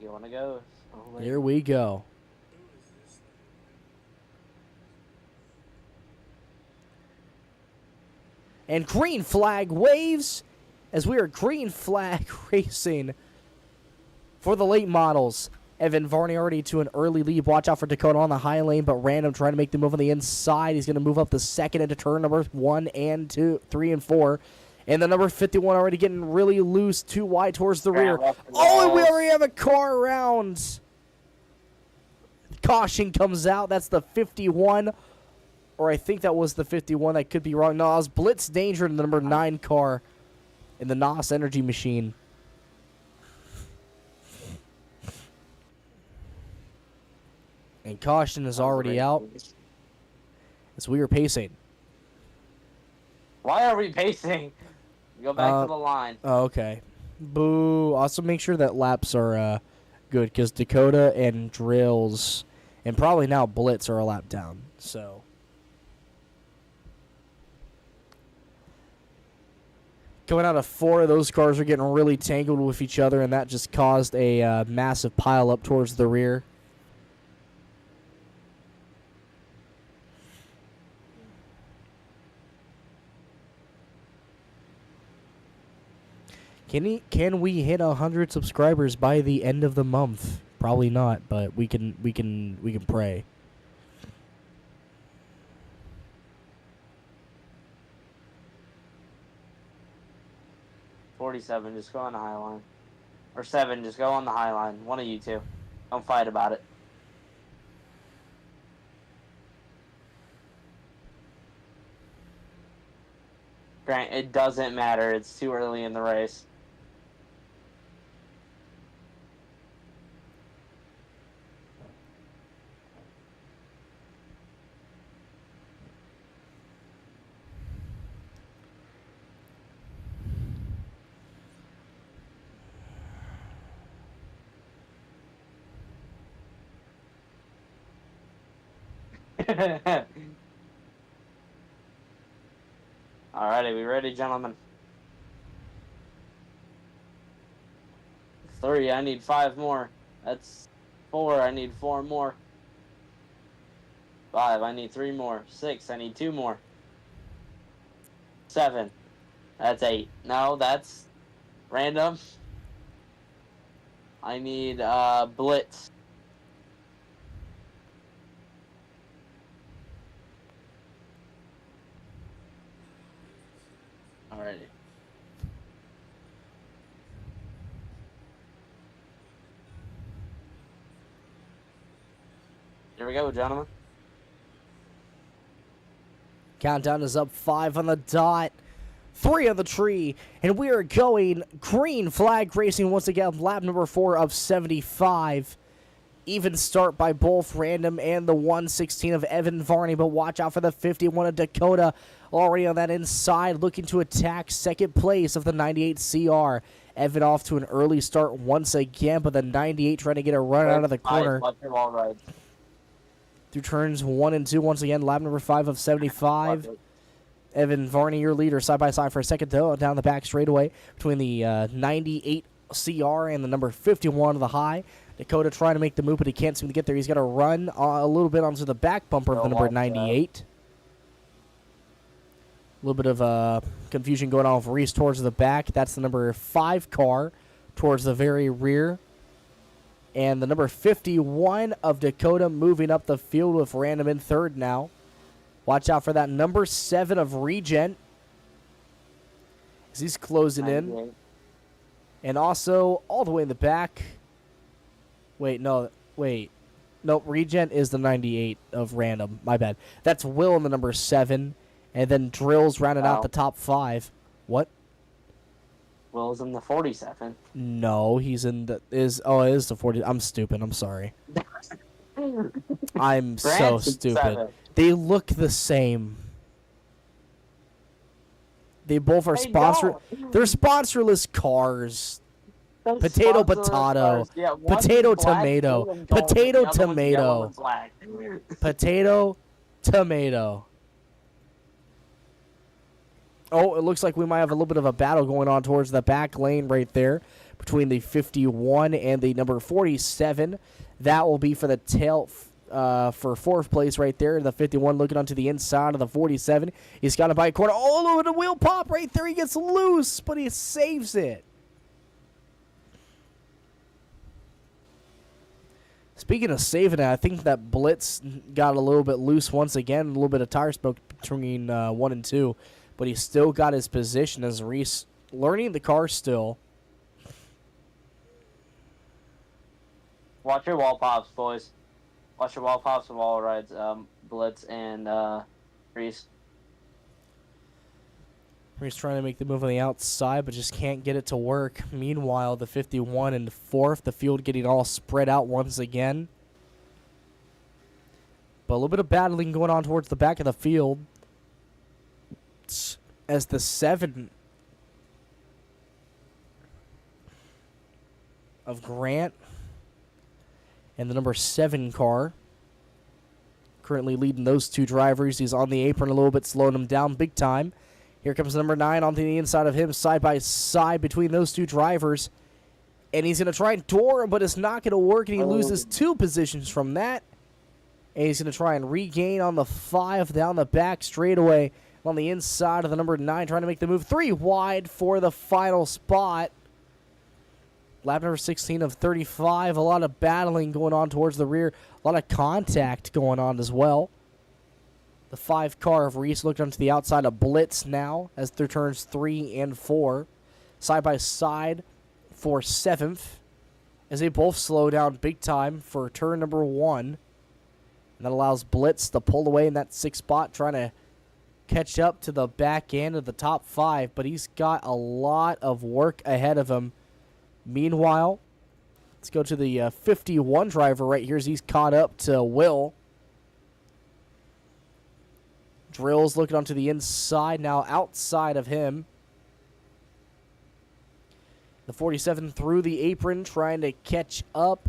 You want to go? Here we go. And green flag waves as we are green flag racing for the late models. Evan Varney already to an early lead. Watch out for Dakota on the high lane, but Random trying to make the move on the inside. He's going to move up the second into turn number 1 and 2, 3 and 4. And the number 51 already getting really loose, too wide towards the rear. Oh, and we already have a car around. Caution comes out. That's the 51. Or I think that was the 51. That could be wrong. No, it was Blitz Danger in the number 9 car in the NOS Energy Machine. And caution is already out as we are pacing. Why are we pacing? Go back to the line. Oh, okay. Boo. Also, make sure that laps are good because Dakota and Drills and probably now Blitz are a lap down. So. Coming out of 4, those cars are getting really tangled with each other, and that just caused a massive pile up towards the rear. Can we hit 100 subscribers by the end of the month? Probably not, but we can pray. $47, just go on the high line. Or 7, just go on the high line. One of you two. Don't fight about it. Grant, it doesn't matter. It's too early in the race. Alrighty, we ready, gentlemen? 3, I need 5 more. That's 4, I need 4 more. 5, I need 3 more. 6, I need 2 more. 7, that's 8. No, that's random. I need Blitz. Alrighty. Here we go, gentlemen. Countdown is up. 5 on the dot. 3 on the tree. And we are going green flag racing once again. Lap number 4 of 75. Even start by both Random and the 116 of Evan Varney. But watch out for the 51 of Dakota. Already on that inside, looking to attack second place of the 98 CR. Evan off to an early start once again, but the 98 trying to get a run out of the corner. Through turns 1 and 2 once again, lap number 5 of 75. Evan Varney, your leader, side by side for a second down the back straightaway between the 98 CR and the number 51 of the high. Dakota trying to make the move, but he can't seem to get there. He's got to run a little bit onto the back bumper of the number 98. A little bit of confusion going on with Reese towards the back. That's the number 5 car towards the very rear. And the number 51 of Dakota moving up the field with Random in third now. Watch out for that number 7 of Regent as he's closing in. And also, all the way in the back. No, Regent is the 98 of Random. My bad. That's Will in the number 7. And then Drills rounded out the top 5. What? Will's in the 47. No, he's in the it is the 40. I'm stupid. I'm sorry. I'm so stupid. 7. They look the same. They both are They're sponsorless cars. Those Potato, sponsorless potato. cars. Yeah, one's Potato, black, tomato. blue, and gold, Potato, and the other one's tomato. yellow and black. Potato, tomato. Oh, it looks like we might have a little bit of a battle going on towards the back lane right there between the 51 and the number 47. That will be for the tail for 4th place right there. The 51 looking onto the inside of the 47. He's got a bike corner. Oh, look at the wheel pop right there. He gets loose, but he saves it. Speaking of saving it, I think that Blitz got a little bit loose once again. A little bit of tire smoke between 1 and 2. But he still got his position as Reese learning the car still. Watch your wall pops, boys. Watch your wall pops of all rides, Blitz and Reese. Reese trying to make the move on the outside, but just can't get it to work. Meanwhile, the 51 and 4th, the field getting all spread out once again. But a little bit of battling going on towards the back of the field. As the 7 of Grant. And the number 7 car. Currently leading those two drivers. He's on the apron a little bit, slowing them down big time. Here comes number 9 on the inside of him, side by side between those two drivers. And he's going to try and door him, but it's not going to work, and he loses 2 positions from that. And he's going to try and regain on the 5 down the back straightaway on the inside of the number 9, trying to make the move 3 wide for the final spot. Lap number 16 of 35. A lot of battling going on towards the rear. A lot of contact going on as well. The 5 car of Reese looked onto the outside of Blitz now as through turns 3 and 4. Side by side for 7th as they both slow down big time for turn number 1. And that allows Blitz to pull away in that 6th spot, trying to catch up to the back end of the top 5. But he's got a lot of work ahead of him. Meanwhile, let's go to the 51 driver right here as he's caught up to Will. Drill's looking onto the inside, now outside of him. The 47 through the apron, trying to catch up.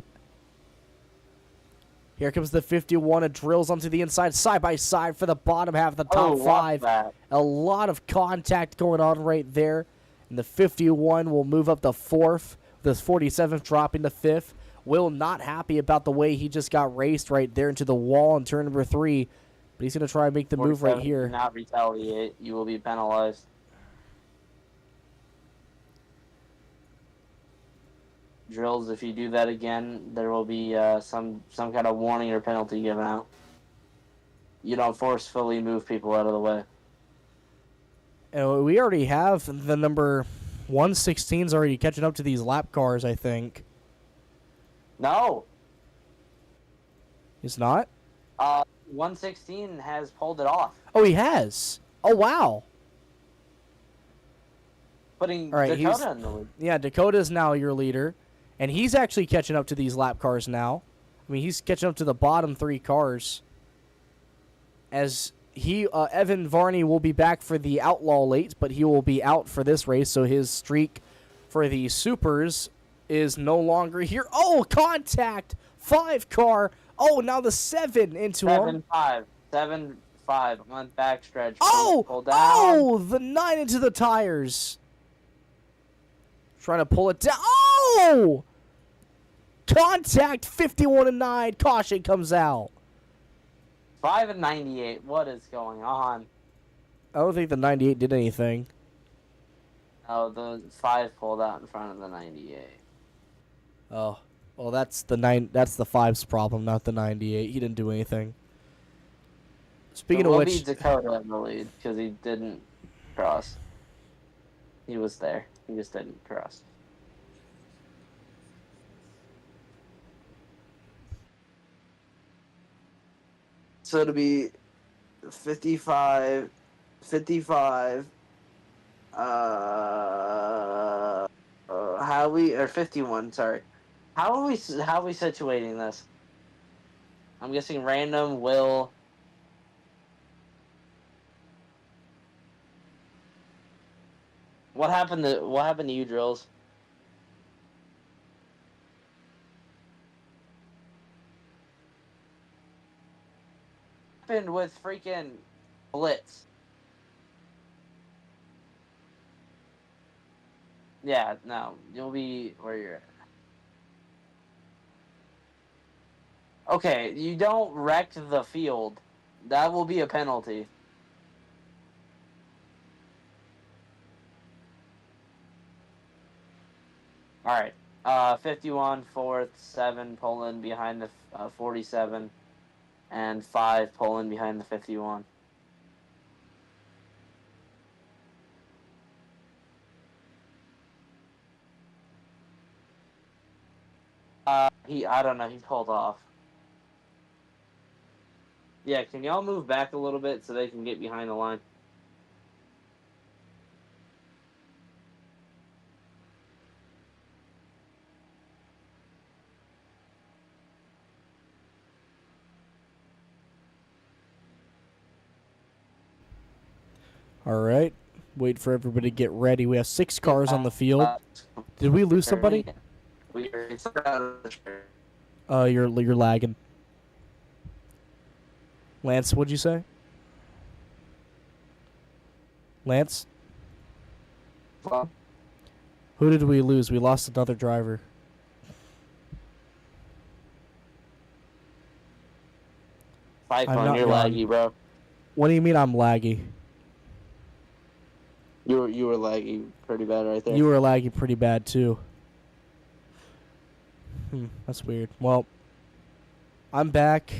Here comes the 51. It drills onto the inside, side by side for the bottom half of the top 5. A lot of contact going on right there. And the 51 will move up to 4th. The 47th dropping to 5th. Will not happy about the way he just got raced right there into the wall in turn number 3. But he's going to try and make the move right here. Do not retaliate. You will be penalized. Drills, if you do that again, there will be some kind of warning or penalty given out. You don't forcefully move people out of the way. And we already have the number 116's already catching up to these lap cars, I think. No. He's not? 116 has pulled it off. Oh, he has. Oh, wow. Putting All right, Dakota in the lead. Yeah, Dakota's now your leader. And he's actually catching up to these lap cars now. I mean, he's catching up to the bottom 3 cars. As Evan Varney will be back for the Outlaw late, but he will be out for this race, so his streak for the Supers is no longer here. Oh, contact! 5 car. Oh, now the 7 into him. 7-5. 7-5 on backstretch. Oh! Pull down. Oh! The 9 into the tires. Trying to pull it down. Oh! Contact 51-9. Caution comes out. 5-98. What is going on? I don't think the 98 did anything. Oh, the 5 pulled out in front of the 98. Oh. Well, that's the 5's problem, not the 98. He didn't do anything. Speaking So of we'll which, be Dakota in the lead because he didn't cross. He was there. He just didn't cross. So to be 55, how we, or 51, sorry. How are we situating this? I'm guessing random, Will. What happened to you, Drills? What happened with freaking Blitz? Yeah, no, you'll be where you're at. Okay, you don't wreck the field. That will be a penalty. Alright, 51, 4th, 7, pulling behind the 47, and 5 pulling behind the 51. I don't know, he pulled off. Yeah, can y'all move back a little bit so they can get behind the line? all right. Wait for everybody to get ready. We have 6 cars on the field. Did we lose somebody? weird. It's out of the track. You're lagging. Lance, what'd you say? Lance? Well, Who did we lose? We lost another driver. I'm Cyclone, not you're wrong. laggy, bro. What do you mean I'm laggy? You were laggy pretty bad right there. You were lagging pretty bad too. That's weird. Well, I'm back.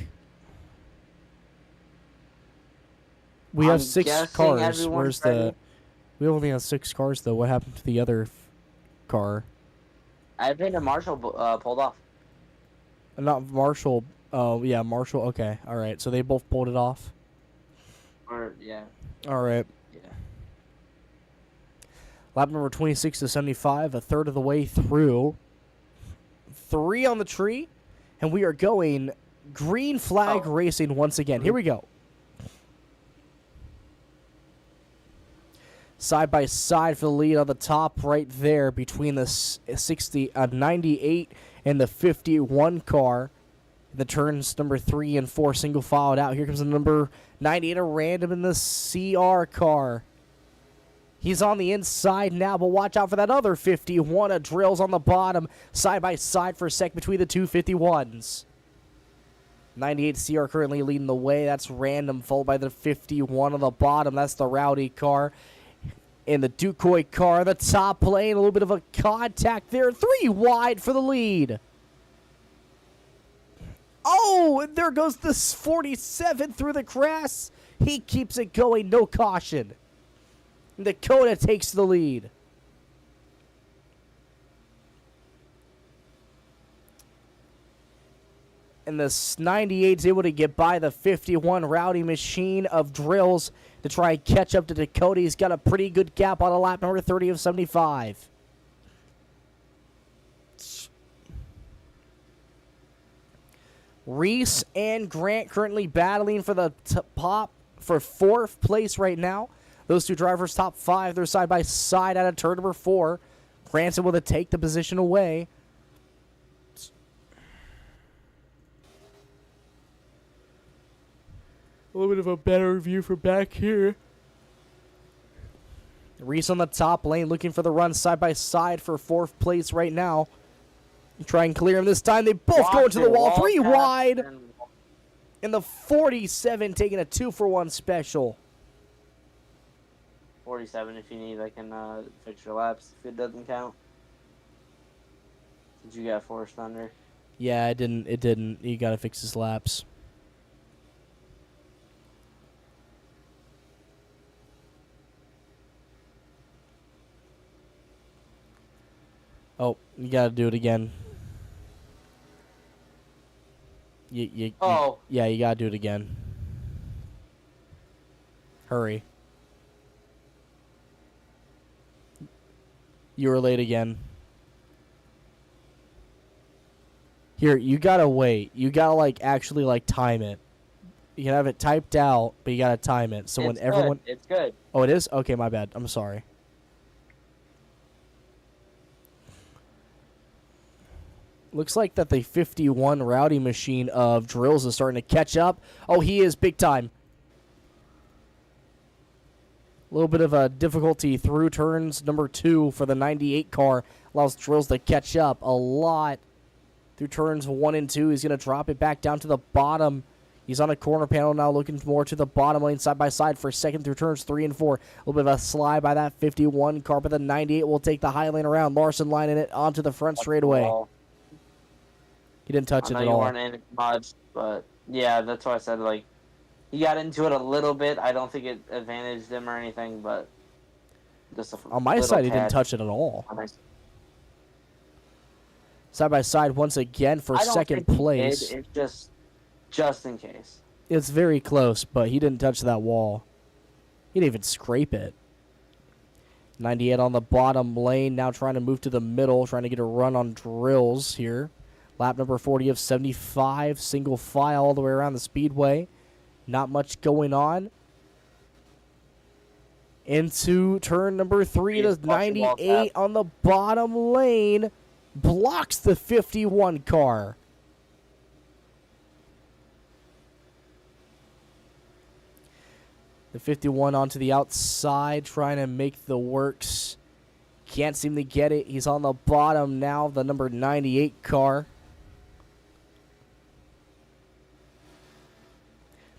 We have I'm 6 guessing cars. everyone's Where's ready. the? We only have 6 cars though. What happened to the other car? I think a Marshall pulled off. Not Marshall. Oh yeah, Marshall. Okay, all right. So they both pulled it off. Or yeah, All right. yeah. Lap number 26 to 75, a third of the way through. 3 on the tree, and we are going green flag racing once again. Here we go. Side by side for the lead on the top right there between the 98 and the 51 car. The turns number 3 and 4 single filed out. Here comes the number 98, a random in the CR car. He's on the inside now, but watch out for that other 51. A Drill's on the bottom, side by side for a sec between the two 51s. 98 CR currently leading the way. That's random, followed by the 51 on the bottom. That's the Rowdy car. And the Decoy car, the top lane, a little bit of a contact there. 3 wide for the lead. Oh, and there goes the 47 through the grass. He keeps it going, no caution. Dakota takes the lead. And the 98 is able to get by the 51 Rowdy machine of drills to try and catch up to Dakota. He's got a pretty good gap on a lap number 30 of 75. Reese and Grant currently battling for the top for 4th place right now. Those 2 drivers top 5. They're side by side out of turn number 4. Grant's able to take the position away. A little bit of a better view from back here. Reese on the top lane looking for the run side by side for 4th place right now. Try and clear him this time. They both go into the wall. 3 wide. And the 47 taking a 2-for-1 special. 47 if you need. I can fix your laps if it doesn't count. Did you get forced under? Yeah, it didn't. You gotta fix his laps. Oh, you gotta do it again. You gotta do it again. Hurry. You were late again. Here, you gotta wait. You gotta actually time it. You can have it typed out, but you gotta time it. So when everyone, it's good. oh, it is? Okay, my bad. I'm sorry. Looks like that the 51 Rowdy machine of drills is starting to catch up. Oh, he is big time. A little bit of a difficulty through turns number 2 for the 98 car. Allows drills to catch up a lot through turns 1 and 2. He's going to drop it back down to the bottom. He's on a corner panel now, looking more to the bottom lane side by side for 2nd through turns 3 and 4. A little bit of a slide by that 51 car, but the 98 will take the high lane around. Larson lining it onto the front straightaway. He didn't touch it at all. I know you weren't in it much, but yeah, that's why I said he got into it a little bit. I don't think it advantaged him or anything, but just on my side, he didn't touch it at all. Side by side once again for 2nd place. It's just in case. It's very close, but he didn't touch that wall. He didn't even scrape it. 98 on the bottom lane, now trying to move to the middle, trying to get a run on drills here. Lap number 40 of 75, single file all the way around the speedway. Not much going on. Into turn number 3, the 98 on the bottom lane. blocks the 51 car. The 51 onto the outside, trying to make the works. Can't seem to get it. He's on the bottom now, the number 98 car.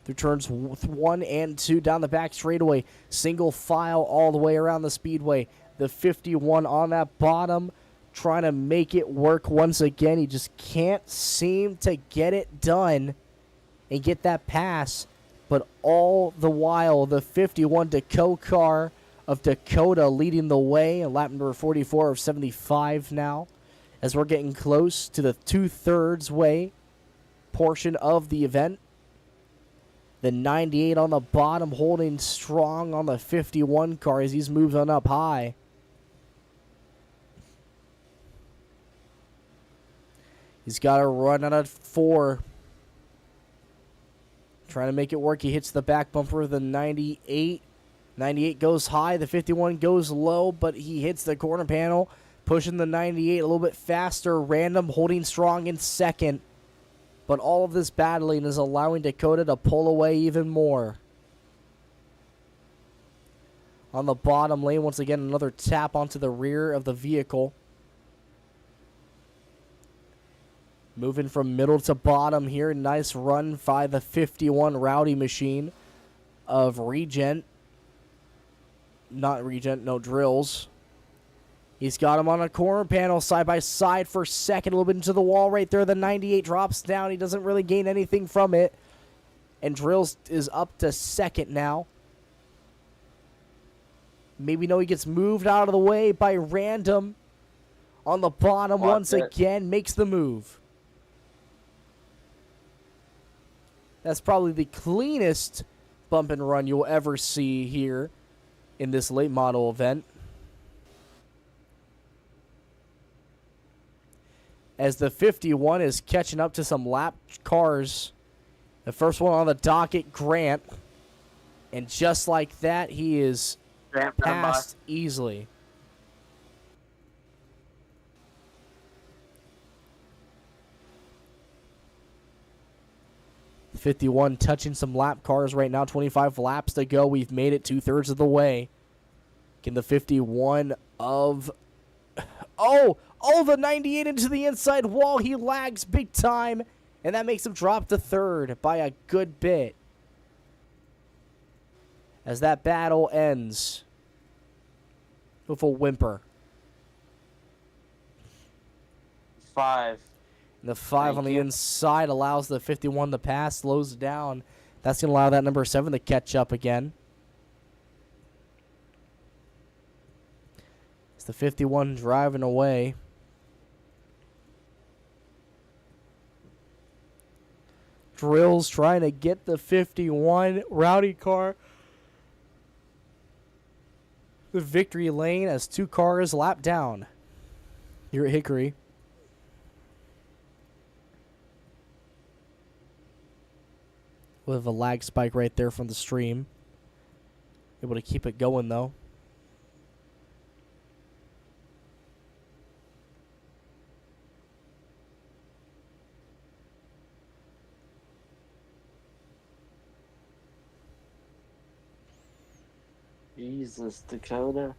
Through turns 1 and 2 down the back straightaway. Single file all the way around the speedway. The 51 on that bottom, trying to make it work once again. He just can't seem to get it done and get that pass. But all the while, the 51 Dakota car of Dakota leading the way, and lap number 44 of 75 now, as we're getting close to the 2/3 way portion of the event. The 98 on the bottom holding strong on the 51 car as he's moving up high. He's got a run out of 4. Trying to make it work. He hits the back bumper of the 98. 98 goes high. The 51 goes low, but he hits the corner panel, pushing the 98 a little bit faster. Random holding strong in second. But all of this battling is allowing Dakota to pull away even more. On the bottom lane, once again, another tap onto the rear of the vehicle. Moving from middle to bottom here. Nice run by the 51 Rowdy Machine of Regent. Not Regent, no, Drills. He's got him on a corner panel side by side for second. A little bit into the wall right there. The 98 drops down. He doesn't really gain anything from it. And Drills is up to second now. Maybe no, he gets moved out of the way by Random on the bottom once again. Makes the move. That's probably the cleanest bump and run you'll ever see here in this late model event. As the 51 is catching up to some lap cars. The first one on the docket, Grant. And just like that, he is passed easily. The 51 touching some lap cars right now. 25 laps to go. We've made it 2/3 of the way. Can the 51 of... Oh, the 98 into the inside wall. He lags big time. And that makes him drop to third by a good bit. As that battle ends with a whimper. 5. And the 5 on the inside allows the 51 to pass, slows it down. That's going to allow that number 7 to catch up again. It's the 51 driving away. Drills trying to get the 51 Rowdy car the victory lane as 2 cars lap down here at Hickory. With a lag spike right there from the stream. Able to keep it going though. Jesus, Dakota.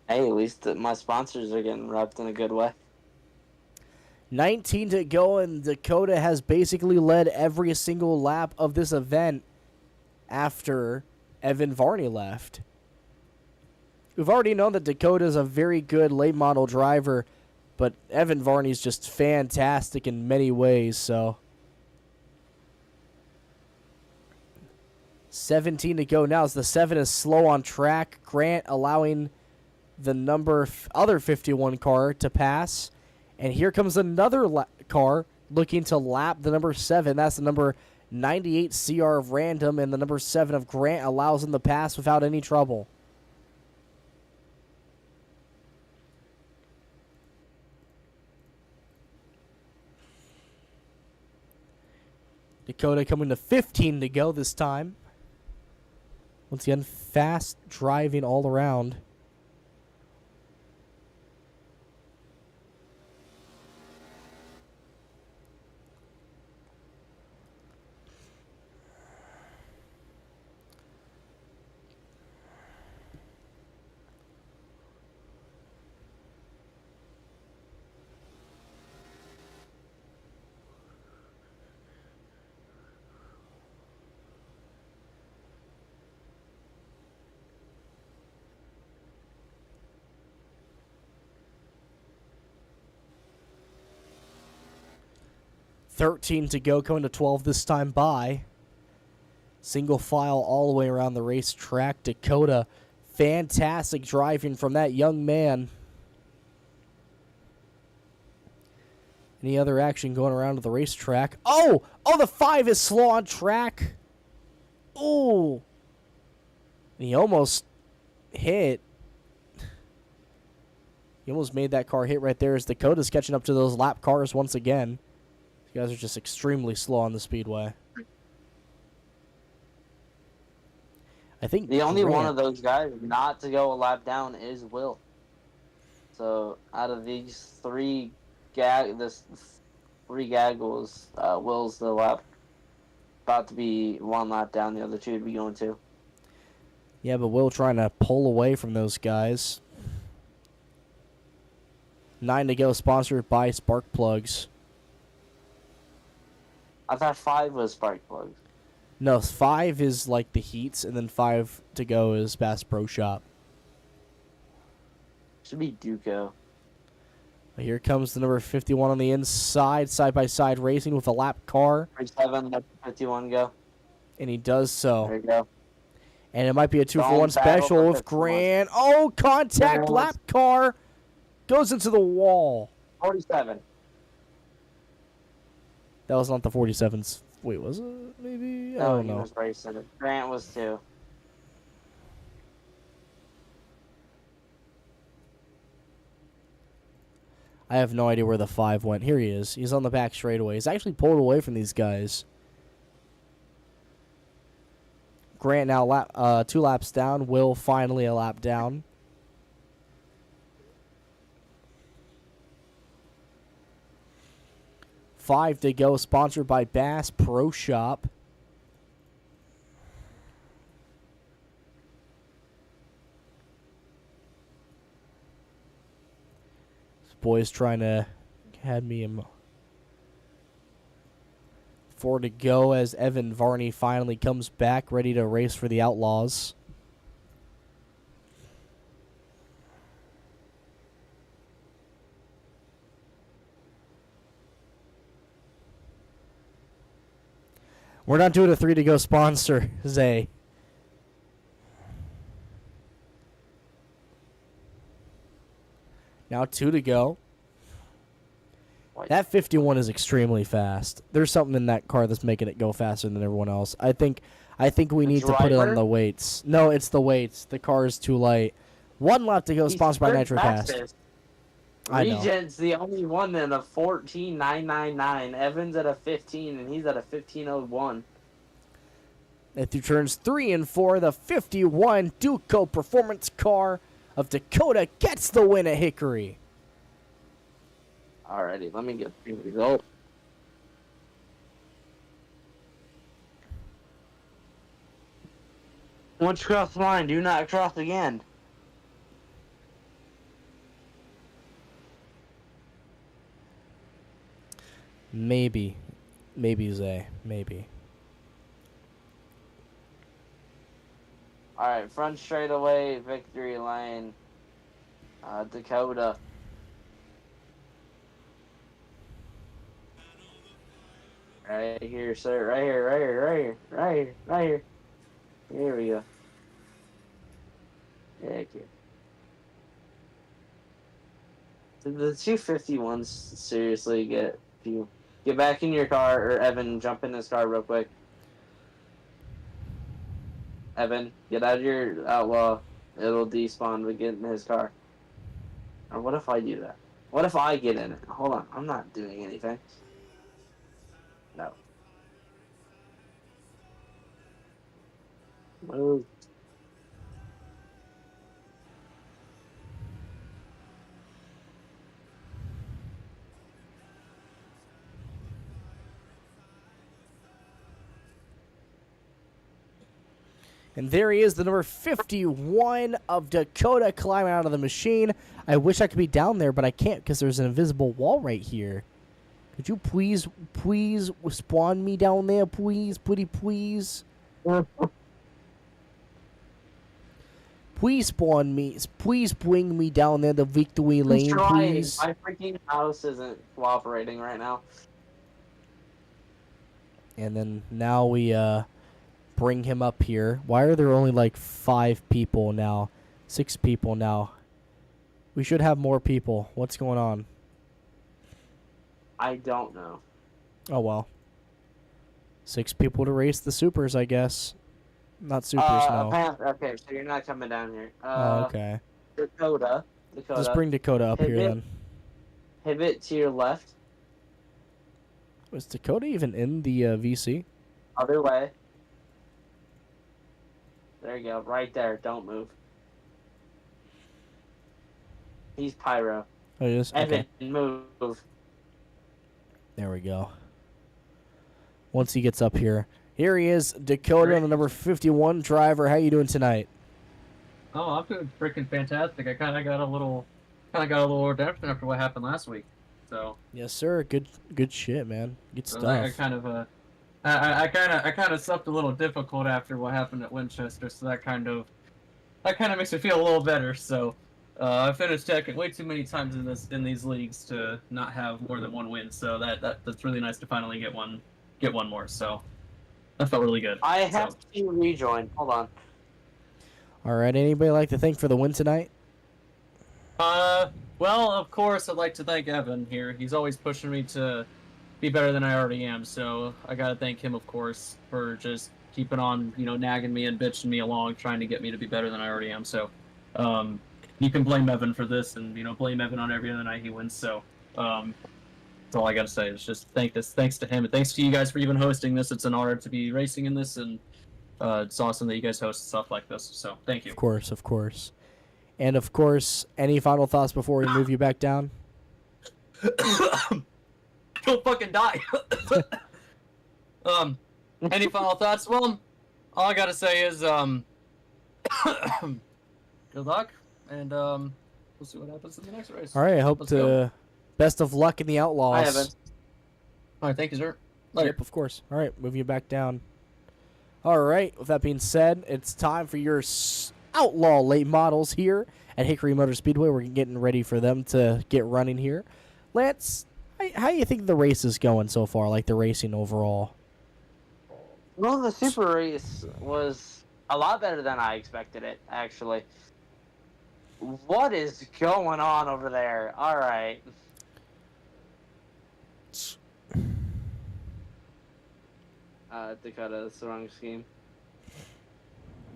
Hey, at least my sponsors are getting repped in a good way. 19 to go, and Dakota has basically led every single lap of this event after Evan Varney left. We've already known that Dakota is a very good late model driver, but Evan Varney's just fantastic in many ways, so. 17 to go now as the 7 is slow on track. Grant allowing the other 51 car to pass. And here comes another car looking to lap the number 7. That's the number 98 CR of Random, and the number 7 of Grant allows him to pass without any trouble. Dakota coming to 15 to go this time. Once again, fast driving all around. $13 to go, coming to 12 this time by. Single file all the way around the racetrack. Dakota, fantastic driving from that young man. Any other action going around to the racetrack? Oh, the 5 is slow on track. Oh, he almost hit. He almost made that car hit right there as Dakota's catching up to those lap cars once again. You guys are just extremely slow on the speedway. I think The only Grant, one of those guys not to go a lap down is Will. So out of these three gaggles, Will's the lap about to be one lap down. The other two would be going two. Yeah, but Will trying to pull away from those guys. 9 to go, sponsored by Spark Plugs. I thought 5 was spark plugs. No, 5 is like the heats, and then 5 to go is Bass Pro Shop. Should be Duco. Here comes the number 51 on the inside, side-by-side racing with a lap car, 37, let 51 go. and he does so. There you go. And it might be a 2-for-1 Don't battle special for with 51. Grant. Oh, contact Yes. lap car goes into the wall. 47. That was not the 47s. Wait, was it? Maybe? I No, don't he know. was racing it. Grant was 2. I have no idea where the 5 went. Here he is. He's on the back straightaway. He's actually pulled away from these guys. Grant now 2 laps down. Will finally a lap down. $5 to go, sponsored by Bass Pro Shop. This boy's trying to have me 4 to go as Evan Varney finally comes back, ready to race for the Outlaws. We're not doing a 3 to go sponsor, Zay. Now 2 to go. What? That 51 is extremely fast. There's something in that car that's making it go faster than everyone else. I think we The need to put it on driver? the weights. No, it's the weights. The car is too light. 1 lap to go, He's sponsored by third Nitro Cast. fastest. I know. Regent's the only one in a 14.999. Evans at a 15, and he's at a 15.01. And through turns 3 and 4, the 51 Duco Performance car of Dakota gets the win at Hickory. Alrighty, let me get the result. Once you cross the line, do not cross again. Maybe. Maybe, Zay. Maybe. Alright, front straightaway, victory lane, Dakota. Right here, sir. Right here, right here, right here, right here, right here. Here we go. Thank you. Did the 251s seriously get you? Get back in your car, or Evan, jump in this car real quick. Evan, get out of your outlaw. It'll despawn, but get in his car. Or what if I do that? What if I get in it? Hold on, I'm not doing anything. No. Move. And there he is, the number 51 of Dakota climbing out of the machine. I wish I could be down there, but I can't because there's an invisible wall right here. Could you please spawn me down there, please? Please? Please spawn me. Please bring me down there, the victory I'm lane, trying. please. My freaking house isn't cooperating right now. And then now we bring him up here. Why are there only like 5 people now? 6 people now. We should have more people. What's going on? I don't know. Oh well. 6 people to race the supers, I guess. Not supers, no. Okay, so you're not coming down here. Oh, okay. Dakota. Just bring Dakota up here Pivot. then. Pivot to your left. Was Dakota even in the VC? Other way. There you go. Right there. Don't move. He's pyro. Oh, he is? Evan, Okay. move. There we go. Once he gets up here. Here he is, Dakota, the number 51 driver. How you doing tonight? Oh, I'm doing freaking fantastic. I kind of got a little redemption after what happened last week. So Yes, sir. Good shit, man. Good so stuff. I kind of slept a little difficult after what happened at Winchester. So that kind of makes me feel a little better. So I finished second way too many times in these leagues to not have more than one win. So that's really nice to finally get one more. So that felt really good. I have to rejoin. Hold on. All right. Anybody like to thank for the win tonight? Well, of course, I'd like to thank Evan here. He's always pushing me to be better than I already am, so I gotta thank him, of course, for just keeping on, nagging me and bitching me along, trying to get me to be better than I already am. So, you can blame Evan for this, and blame Evan on every other night he wins. So, that's all I gotta say. Is just thanks to him, and thanks to you guys for even hosting this. It's an honor to be racing in this, and it's awesome that you guys host stuff like this. So, thank you. Of course, of course. And of course, any final thoughts before we move you back down? Don't fucking die. Any final thoughts? Well, all I gotta say is good luck, and we'll see what happens in the next race. All right. I hope Let's go. best of luck in the Outlaws. Hi, Evan. All right, thank you, sir. Later. Yep, of course. All right, move you back down. All right, with that being said, it's time for your Outlaw late models here at Hickory Motor Speedway. We're getting ready for them to get running here. Lance, how do you think the race is going so far, like the racing overall? Well, the super race was a lot better than I expected it, actually. What is going on over there? All right. Dakota, that's the wrong scheme.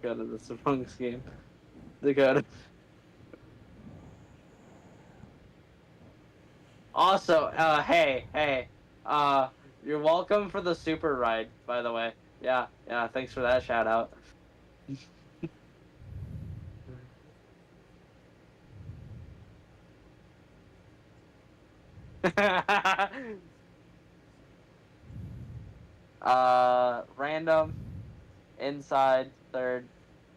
Dakota, that's the wrong scheme. Dakota. Also, hey, you're welcome for the super ride, by the way. Yeah, thanks for that shout out. Random, inside, third,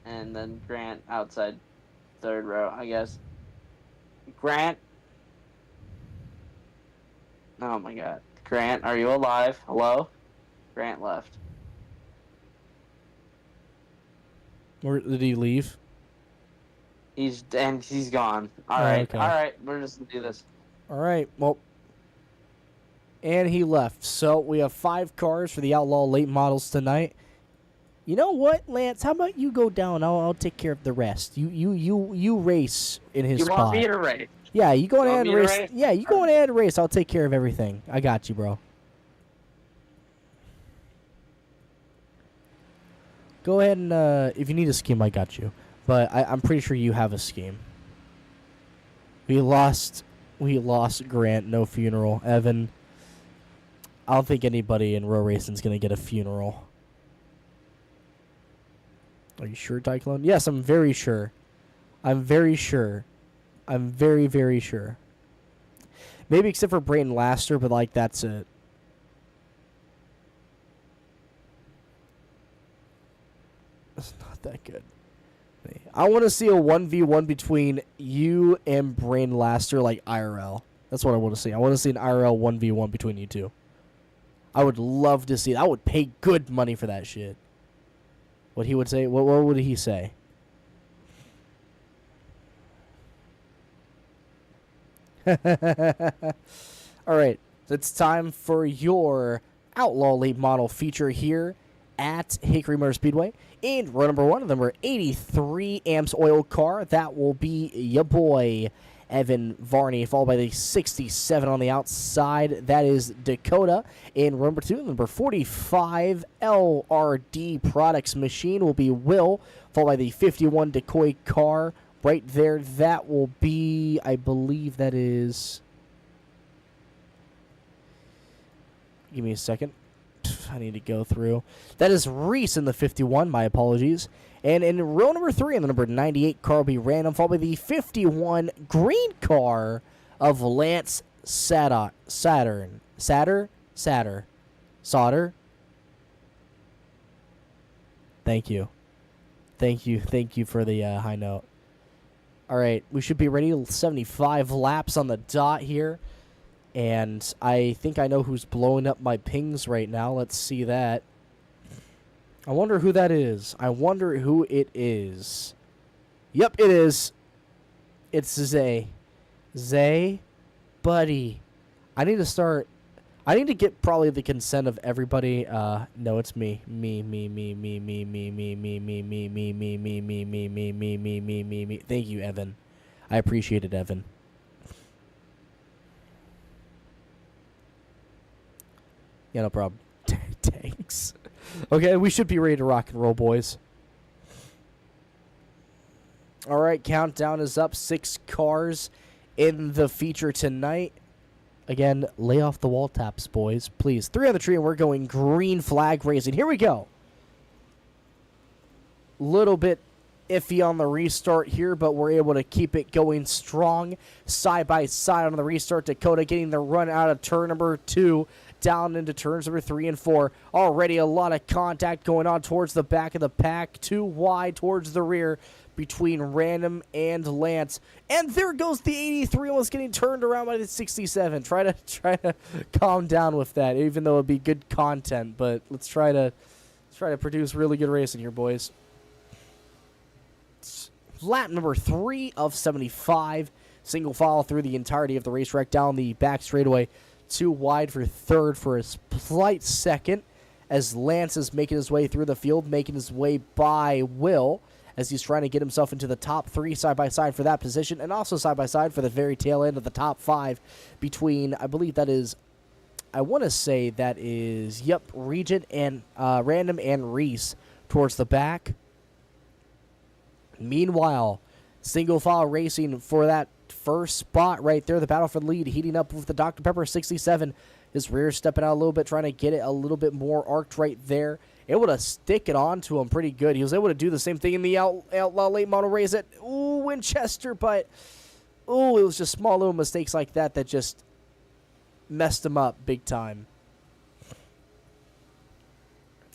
and then Grant outside, third row, I guess. Grant. Oh my god. Grant, are you alive? Hello? Grant left. Or did he leave? He's gone. Oh, Alright, okay. alright, we're just gonna do this. All right, well, and he left. So we have 5 cars for the Outlaw late models tonight. You know what, Lance? How about you go down? I'll take care of the rest. You race in his You spot. want me to race? Yeah, you go You want ahead and me to race. race? Yeah, you go ahead and race. I'll take care of everything. I got you, bro. Go ahead and if you need a scheme, I got you. But I'm pretty sure you have a scheme. We lost Grant. No funeral. Evan. I don't think anybody in row racing is gonna get a funeral. Are you sure, Cyclone? Yes, I'm very sure. I'm very sure. I'm very, very sure. Maybe except for Brayton Laster, but like that's it. It's not that good. I want to see a 1v1 between you and Brayton Laster, like IRL. That's what I want to see. I want to see an IRL 1v1 between you two. I would love to see. I would pay good money for that shit. What he would say? What would he say? All right, it's time for your Outlaw Late Model feature here at Hickory Motor Speedway. And row number 1, number 83 amps oil car. That will be your boy Evan Varney, followed by the 67 on the outside. That is Dakota. In row number 2, number 45 LRD Products Machine will be Will, followed by the 51 Decoy car. Right there, that will be, I believe that is... Give me a second. I need to go through. That is Reese in the 51, my apologies. And in row number 3, in the number 98 car will be Random, followed by the 51 green car of Lance Sauter. Thank you. Thank you for the high note. All right, we should be ready. 75 laps on the dot here. And I think I know who's blowing up my pings right now. Let's see that. I wonder who that is. I wonder who it is. Yep, it is. It's Zay. Zay, buddy. I need to get probably the consent of everybody. No, it's me. Me. Thank you, Evan. I appreciate it, Evan. Yeah, no problem. Thanks. Okay, we should be ready to rock and roll, boys. All right, countdown is up. 6 cars in the feature tonight. Again, lay off the wall taps, boys. Please. 3 on the tree, and we're going green flag racing. Here we go. Little bit iffy on the restart here, but we're able to keep it going strong. Side by side on the restart. Dakota getting the run out of turn number 2. Down into turns number 3 and 4. Already a lot of contact going on towards the back of the pack. Too wide towards the rear between Random and Lance. And there goes the 83, almost getting turned around by the 67. Try to calm down with that, even though it'd be good content. But let's try to produce really good racing here, boys. Lap number 3 of 75. Single file through the entirety of the racetrack down the back straightaway. Too wide for third for a slight second as Lance is making his way through the field, making his way by Will as he's trying to get himself into the top 3 side-by-side for that position, and also side-by-side for the very tail end of the top 5 between, I believe that is, I want to say that is, yep, Regent and Random and Reese towards the back. Meanwhile, single file racing for that first spot right there, the battle for the lead, heating up with the Dr. Pepper 67. His rear stepping out a little bit, trying to get it a little bit more arced right there. Able to stick it onto him pretty good. He was able to do the same thing in the Outlaw Late Model race at Winchester, but it was just small little mistakes like that that just messed him up big time.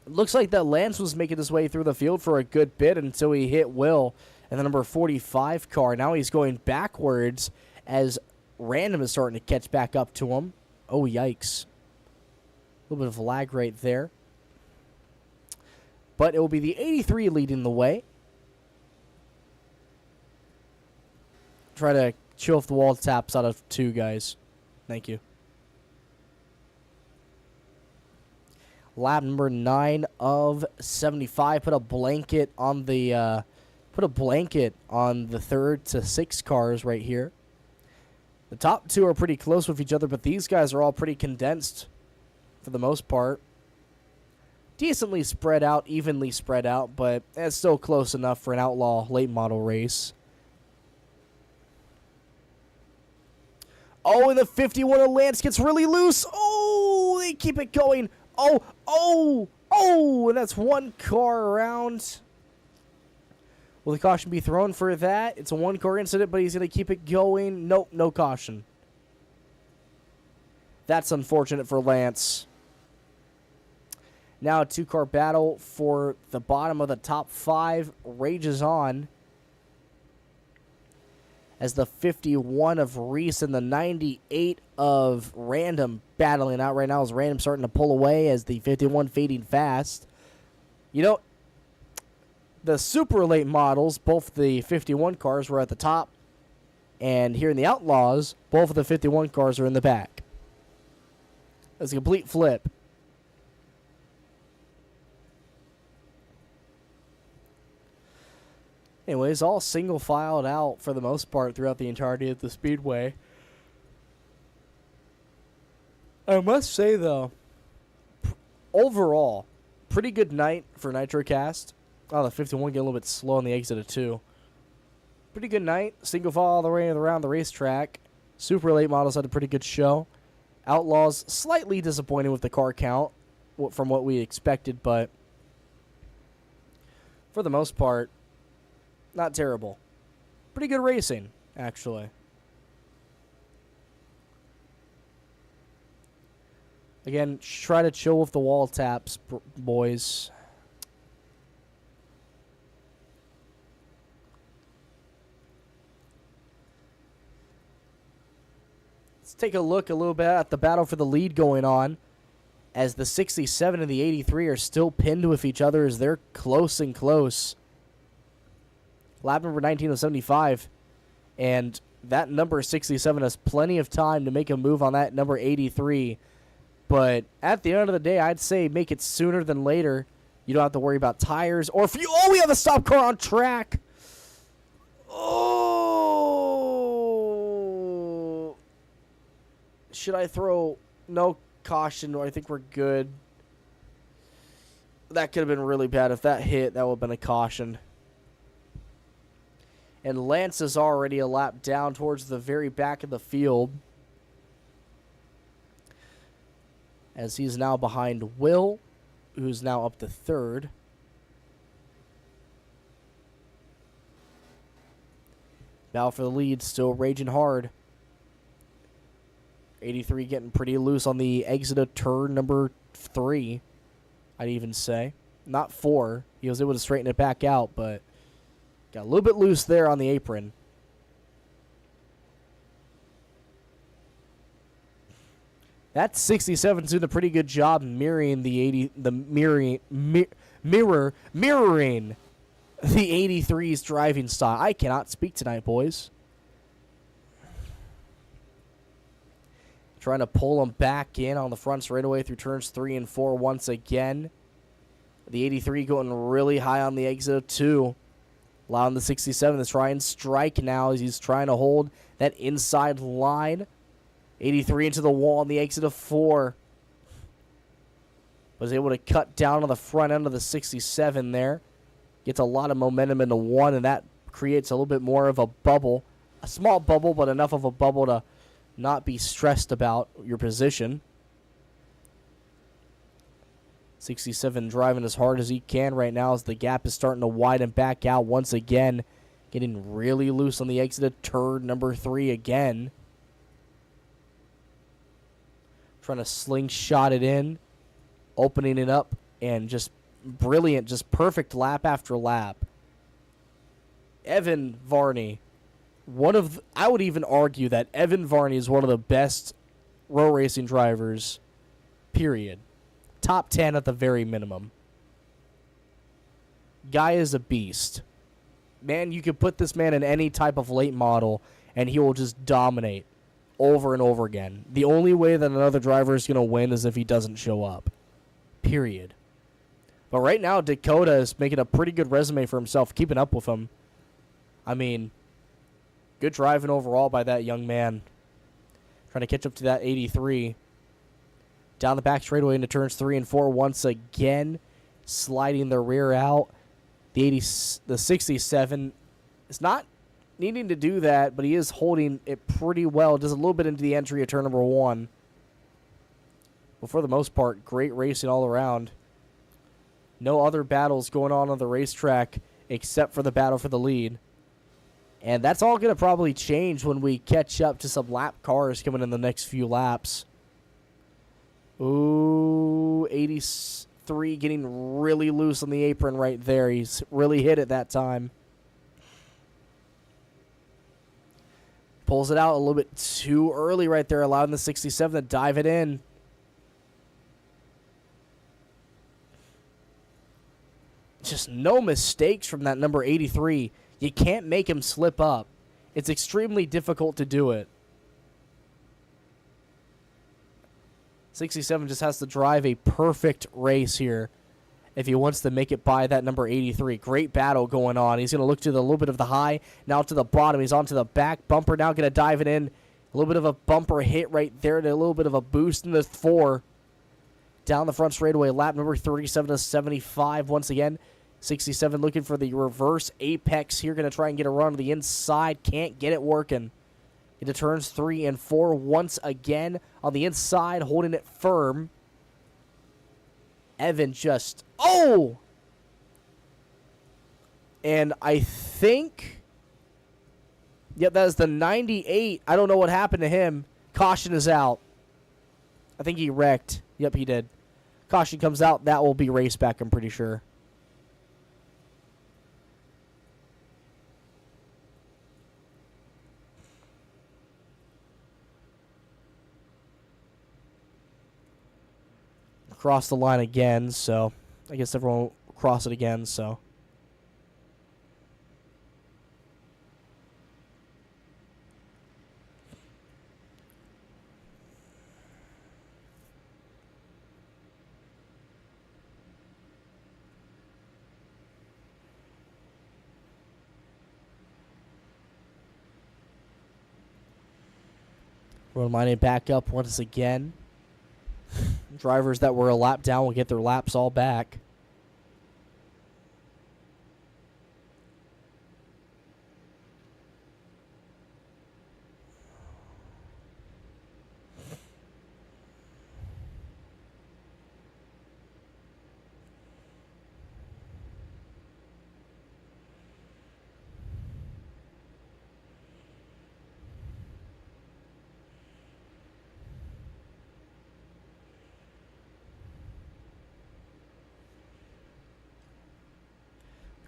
It looks like that Lance was making his way through the field for a good bit until he hit Will and the number 45 car. Now he's going backwards as Random is starting to catch back up to him. Oh, yikes. A little bit of lag right there. But it will be the 83 leading the way. Try to chill off the wall taps out of 2, guys. Thank you. Lap number 9 of 75. Put a blanket on the 3rd to 6 cars right here. The top 2 are pretty close with each other, but these guys are all pretty condensed for the most part. Decently spread out, evenly spread out, but it's still close enough for an Outlaw Late Model race. Oh, and the 51 of Lance gets really loose. Oh, they keep it going. Oh, and that's 1 car around. Will the caution be thrown for that? It's a one-car incident, but he's going to keep it going. Nope, no caution. That's unfortunate for Lance. Now a two-car battle for the bottom of the top 5 rages on as the 51 of Reese and the 98 of Random battling out right now as Random starting to pull away as the 51 fading fast. You know, the super late models, both the 51 cars were at the top, and here in the Outlaws, both of the 51 cars are in the back. It's a complete flip. Anyways, all single filed out for the most part throughout the entirety of the Speedway. I must say, though, overall, pretty good night for NitroCast. Oh, the 51 getting a little bit slow on the exit of 2. Pretty good night. Single file all the way around the racetrack. Super late models had a pretty good show. Outlaws slightly disappointed with the car count from what we expected, but for the most part, not terrible. Pretty good racing, actually. Again, try to chill with the wall taps, boys. Let's take a look a little bit at the battle for the lead going on, as the 67 and the 83 are still pinned with each other as they're close and close. Lap number 19 of 75, and that number 67 has plenty of time to make a move on that number 83. But at the end of the day, I'd say make it sooner than later. You don't have to worry about tires or fuel. Oh, we have a stop car on track. Oh. Should I throw no caution, or I think we're good? That could have been really bad. If that hit, that would have been a caution. And Lance is already a lap down towards the very back of the field, as he's now behind Will, who's now up to 3rd. Battle for the lead, still raging hard. 83 getting pretty loose on the exit of turn number 3, I'd even say. Not 4. He was able to straighten it back out, but got a little bit loose there on the apron. That 67's doing a pretty good job mirroring the mirroring the 83's driving style. I cannot speak tonight, boys. Trying to pull him back in on the front straightaway through turns 3 and 4 once again. The 83 going really high on the exit of 2. Allowing the 67 to try and strike now as he's trying to hold that inside line. 83 into the wall on the exit of 4. Was able to cut down on the front end of the 67 there. Gets a lot of momentum into 1, and that creates a little bit more of a bubble. A small bubble, but enough of a bubble to not be stressed about your position. 67 driving as hard as he can right now as the gap is starting to widen back out once again. Getting really loose on the exit of turn number 3 again. Trying to slingshot it in. Opening it up. And just brilliant, just perfect lap after lap. Evan Varney. I would even argue that Evan Varney is one of the best road racing drivers, period. Top 10 at the very minimum. Guy is a beast. Man, you could put this man in any type of late model, and he will just dominate over and over again. The only way that another driver is going to win is if he doesn't show up. Period. But right now, Dakota is making a pretty good resume for himself, keeping up with him. I mean, good driving overall by that young man. Trying to catch up to that 83. Down the back straightaway into turns 3 and 4 once again. Sliding the rear out. The 67 is not needing to do that, but he is holding it pretty well. Just a little bit into the entry of turn number 1. But for the most part, great racing all around. No other battles going on the racetrack except for the battle for the lead. And that's all going to probably change when we catch up to some lap cars coming in the next few laps. Ooh, 83 getting really loose on the apron right there. He's really hit it that time. Pulls it out a little bit too early right there, allowing the 67 to dive it in. Just no mistakes from that number 83. You can't make him slip up. It's extremely difficult to do it. 67 just has to drive a perfect race here if he wants to make it by that number 83. Great battle going on. He's going to look to the little bit of the high, now to the bottom. He's onto the back bumper, now going to dive it in. A little bit of a bumper hit right there, and a little bit of a boost in the 4. Down the front straightaway, lap number 37 to 75 once again. 67 looking for the reverse apex here. Going to try and get a run to the inside. Can't get it working. Into turns 3 and 4 once again on the inside, holding it firm. Evan just... Oh! And I think... Yep, that is the 98. I don't know what happened to him. Caution is out. I think he wrecked. Yep, he did. Caution comes out. That will be race back, I'm pretty sure. Cross the line again, so I guess everyone will cross it again, so. We're lining back up once again. Drivers that were a lap down will get their laps all back.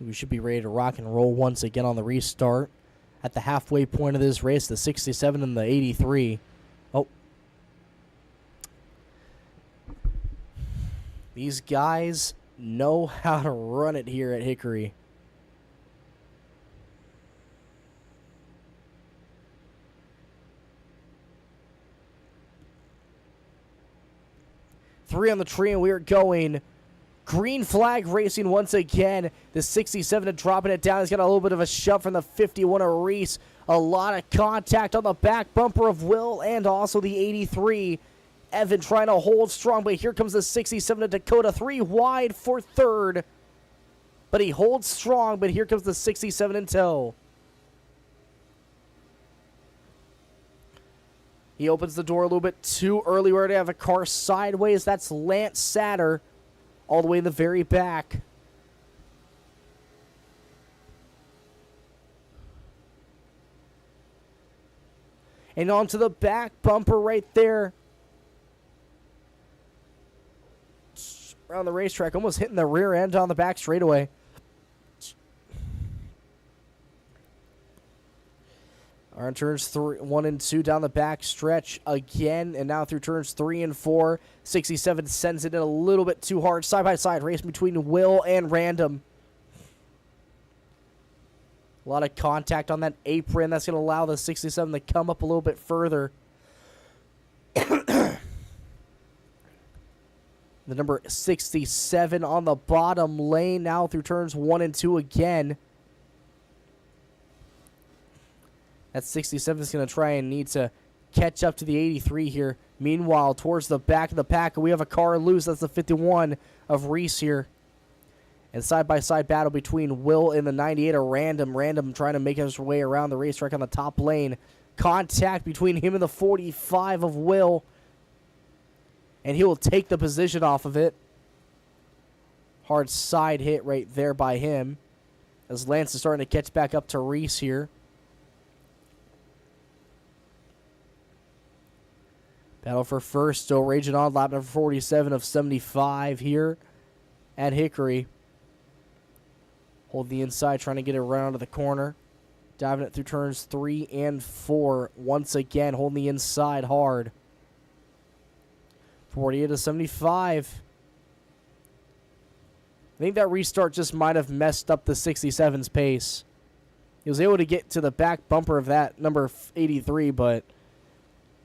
We should be ready to rock and roll once again on the restart. At the halfway point of this race, the 67 and the 83. Oh. These guys know how to run it here at Hickory. Three on the tree, and we are going... Green flag racing once again. The 67 dropping it down. He's got a little bit of a shove from the 51 of Reese. A lot of contact on the back bumper of Will and also the 83. Evan trying to hold strong, but here comes the 67 of Dakota. 3 wide for third. But he holds strong, but here comes the 67 in tow. He opens the door a little bit too early. We already have a car sideways. That's Lance Satter. All the way in the very back. And onto the back bumper right there. Around the racetrack, almost hitting the rear end on the back straightaway. On turns 1 and 2 down the back stretch again, and now through turns 3 and 4. 67 sends it in a little bit too hard. Side-by-side race between Will and Random. A lot of contact on that apron. That's going to allow the 67 to come up a little bit further. The number 67 on the bottom lane now through turns 1 and 2 again. That 67 is going to try and need to catch up to the 83 here. Meanwhile, towards the back of the pack, we have a car loose. That's the 51 of Reese here. And side-by-side battle between Will and the 98 of Random. Random trying to make his way around the racetrack on the top lane. Contact between him and the 45 of Will. And he will take the position off of it. Hard side hit right there by him. as Lance is starting to catch back up to Reese here. Battle for first, still raging on. Lap number 47 of 75 here at Hickory. Hold the inside, trying to get it right onto the corner. Diving it through turns 3 and 4. Once again, holding the inside hard. 48 to 75. I think that restart just might have messed up the 67's pace. He was able to get to the back bumper of that number 83, but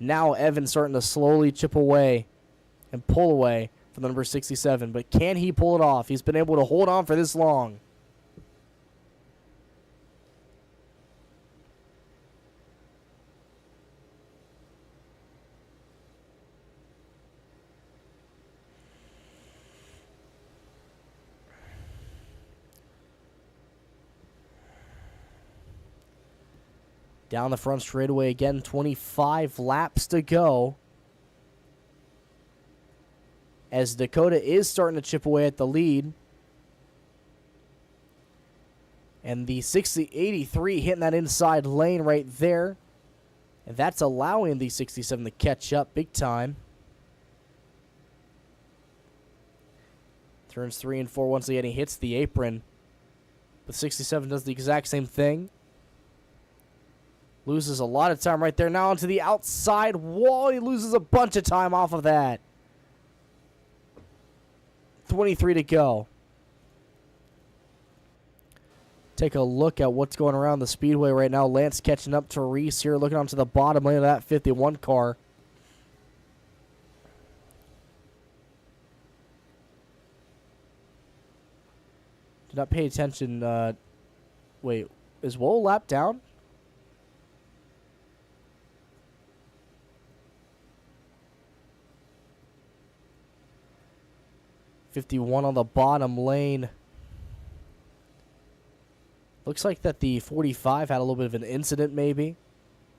now Evan's starting to slowly chip away and pull away from the number 67. But can he pull it off? He's been able to hold on for this long. Down the front straightaway again, 25 laps to go. As Dakota is starting to chip away at the lead. And the 83 hitting that inside lane right there. And that's allowing the 67 to catch up big time. Turns 3 and 4 once again, he hits the apron. But 67 does the exact same thing. Loses a lot of time right there. Now onto the outside wall. He loses a bunch of time off of that. 23 to go. Take a look at what's going around the Speedway right now. Lance catching up to Reese here, looking onto the bottom lane of that 51 car. Did not pay attention. Wait, is Woe lap down? .51 on the bottom lane. Looks like that the 45 had a little bit of an incident maybe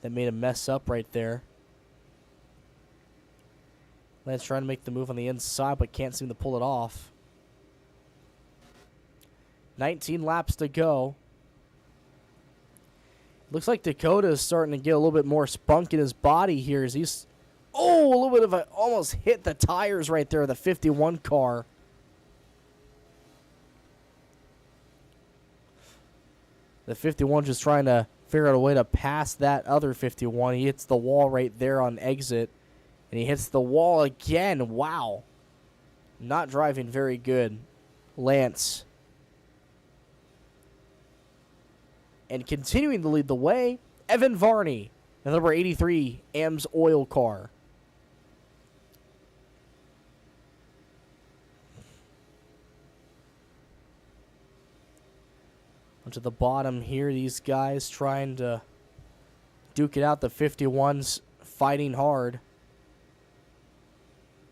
that made him mess up right there. Lance trying to make the move on the inside but can't seem to pull it off. 19 laps to go. Looks like Dakota is starting to get a little bit more spunk in his body here as he's... Oh, a little bit of a... Almost hit the tires right there, the 51 car. The 51 just trying to figure out a way to pass that other 51. He hits the wall right there on exit. And he hits the wall again. Wow. Not driving very good. Lance. And continuing to lead the way, Evan Varney. The number 83 AMS oil car. Onto the bottom here, these guys trying to duke it out. The 51's fighting hard.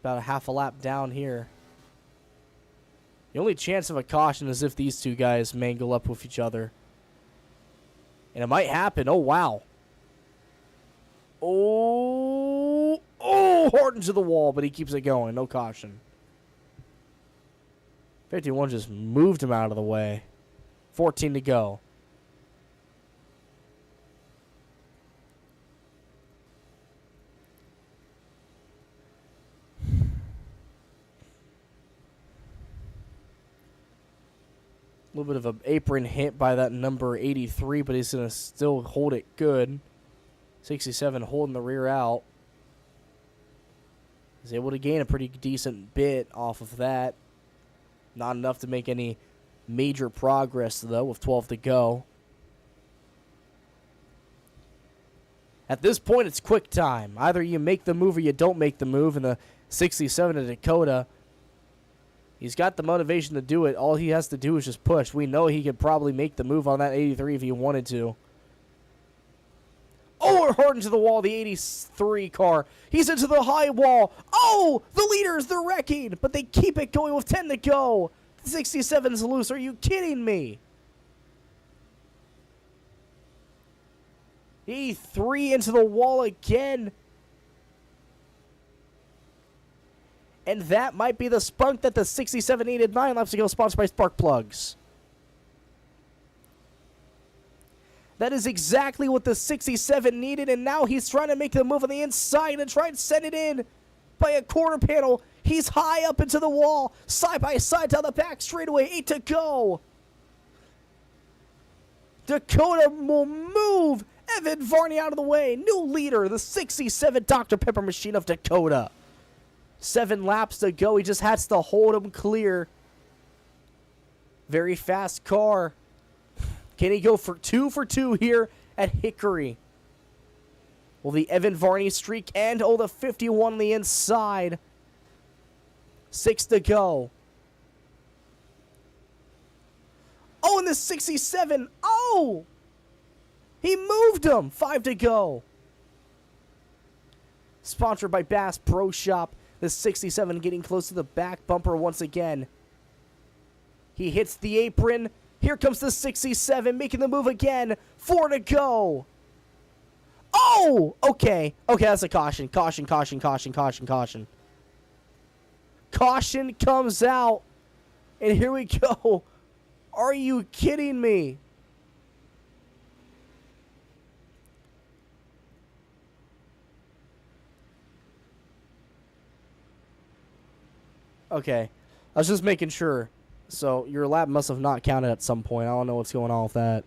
About a half a lap down here. The only chance of a caution is if these two guys mangle up with each other. And it might happen. Oh, wow. Oh, hard into the wall, but he keeps it going. No caution. 51 just moved him out of the way. 14 to go. A little bit of an apron hit by that number 83, but he's going to still hold it good. 67 holding the rear out. He's able to gain a pretty decent bit off of that. Not enough to make any major progress, though, with 12 to go. At this point, it's quick time. Either you make the move or you don't make the move. And the 67 to Dakota, he's got the motivation to do it. All he has to do is just push. We know he could probably make the move on that 83 if he wanted to. Oh, hard into the wall, the 83 car. He's into the high wall. Oh, the leaders, they're wrecking, but they keep it going with 10 to go. 67's loose. Are you kidding me? 83 into the wall again. And that might be the spunk that the 67 needed 9 laps ago, sponsored by Spark Plugs. That is exactly what the 67 needed, and now he's trying to make the move on the inside and try and send it in by a quarter panel. He's high up into the wall, side by side down the back straightaway, 8 to go. Dakota will move Evan Varney out of the way. New leader, the 67 Dr. Pepper machine of Dakota. 7 laps to go. He just has to hold him clear. Very fast car. Can he go for 2 for 2 here at Hickory? Will the Evan Varney streak end? Oh, the 51 on the inside. 6 to go. Oh, and the 67. Oh! He moved him. 5 to go. Sponsored by Bass Pro Shop. The 67 getting close to the back bumper once again. He hits the apron. Here comes the 67 making the move again. 4 to go. Oh! Okay. Okay, that's a caution. Caution, caution, caution, caution, caution. Caution comes out. And here we go. Are you kidding me? Okay. I was just making sure. So, your lap must have not counted at some point. I don't know what's going on with that.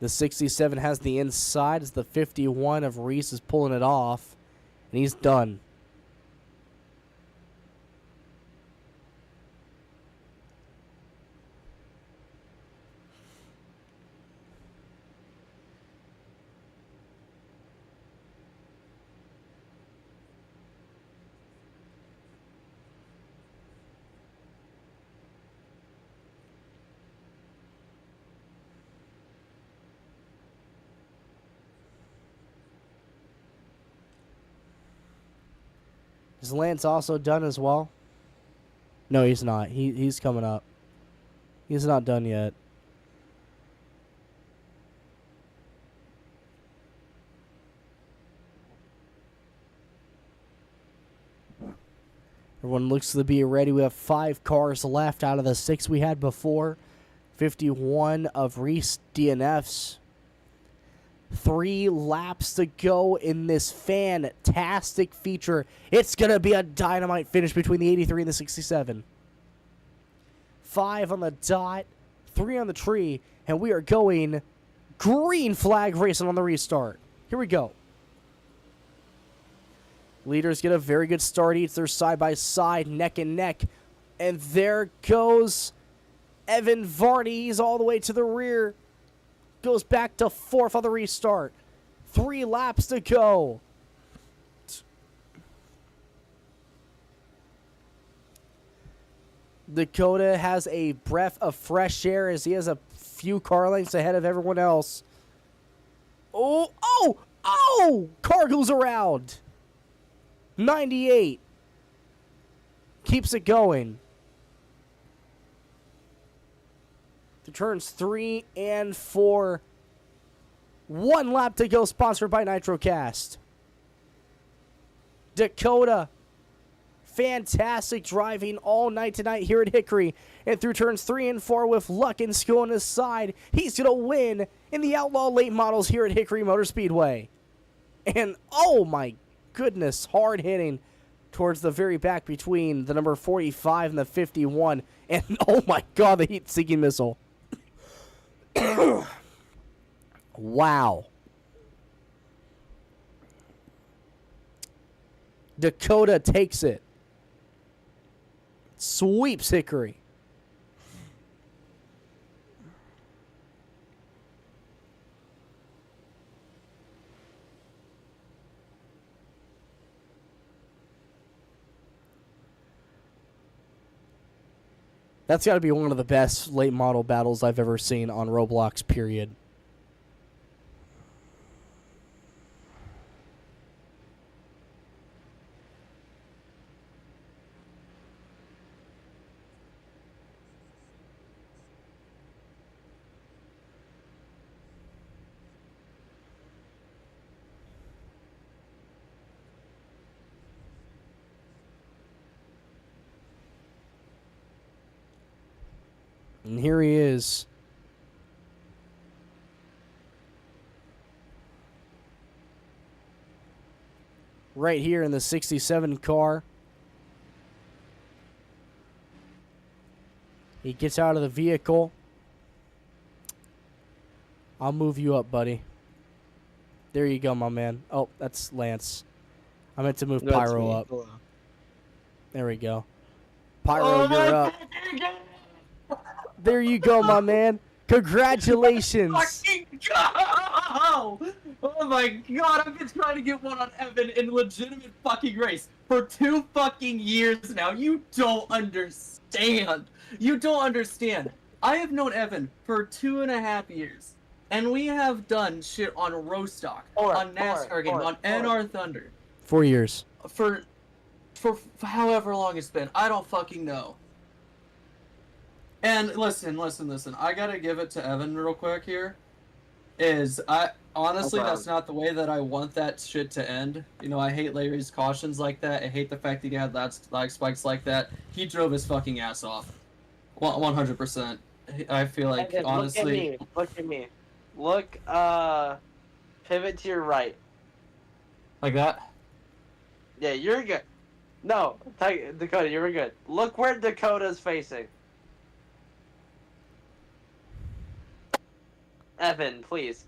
The 67 has the inside as the 51 of Reese is pulling it off. And he's done. Is Lance also done as well? No, he's not. He's coming up. He's not done yet. Everyone looks to be ready. We have 5 cars left out of the 6 we had before. 51 of Reese DNFs. 3 laps to go in this fantastic feature. It's going to be a dynamite finish between the 83 and the 67. 5 on the dot, 3 on the tree, and we are going green flag racing on the restart. Here we go. Leaders get a very good start. Each they're side by side, neck and neck. And there goes Evan Varney. He's all the way to the rear. Goes back to 4th on the restart. 3 laps to go. Dakota has a breath of fresh air as he has a few car lengths ahead of everyone else. Oh, oh, oh! Car goes around. 98. Keeps it going. To turns 3 and 4. 1 lap to go, sponsored by NitroCast. Dakota. Fantastic driving all night tonight here at Hickory. And through turns 3 and 4 with luck and skill on his side, he's going to win in the Outlaw Late Models here at Hickory Motor Speedway. And oh my goodness, hard hitting towards the very back between the number 45 and the 51. And oh my god, the heat-seeking missile. Wow. Dakota takes it. Sweeps Hickory. That's got to be one of the best late model battles I've ever seen on Roblox, period. And here he is. Right here in the 67 car. He gets out of the vehicle. I'll move you up, buddy. There you go, my man. Oh, that's Lance. I meant to move That's Pyro me. up. There we go. Pyro, you're up. There you go, my man. Congratulations. Fucking go! Oh my god, I've been trying to get one on Evan in legitimate fucking race for 2 fucking years now. You don't understand. You don't understand. I have known Evan for 2.5 years, and we have done shit on Rostock, on NASCAR games, on NR Thunder. 4 years. For however long it's been. I don't fucking know. And listen. I gotta give it to Evan real quick here. Honestly, that's not the way that I want that shit to end. You know, I hate Larry's cautions like that. I hate the fact that he had lag spikes like that. He drove his fucking ass off. 100%. I feel like, Evan, honestly... Look at me. Look, pivot to your right. Like that? Yeah, you're good. No, Dakota, you're good. Look where Dakota's facing. Evan, please.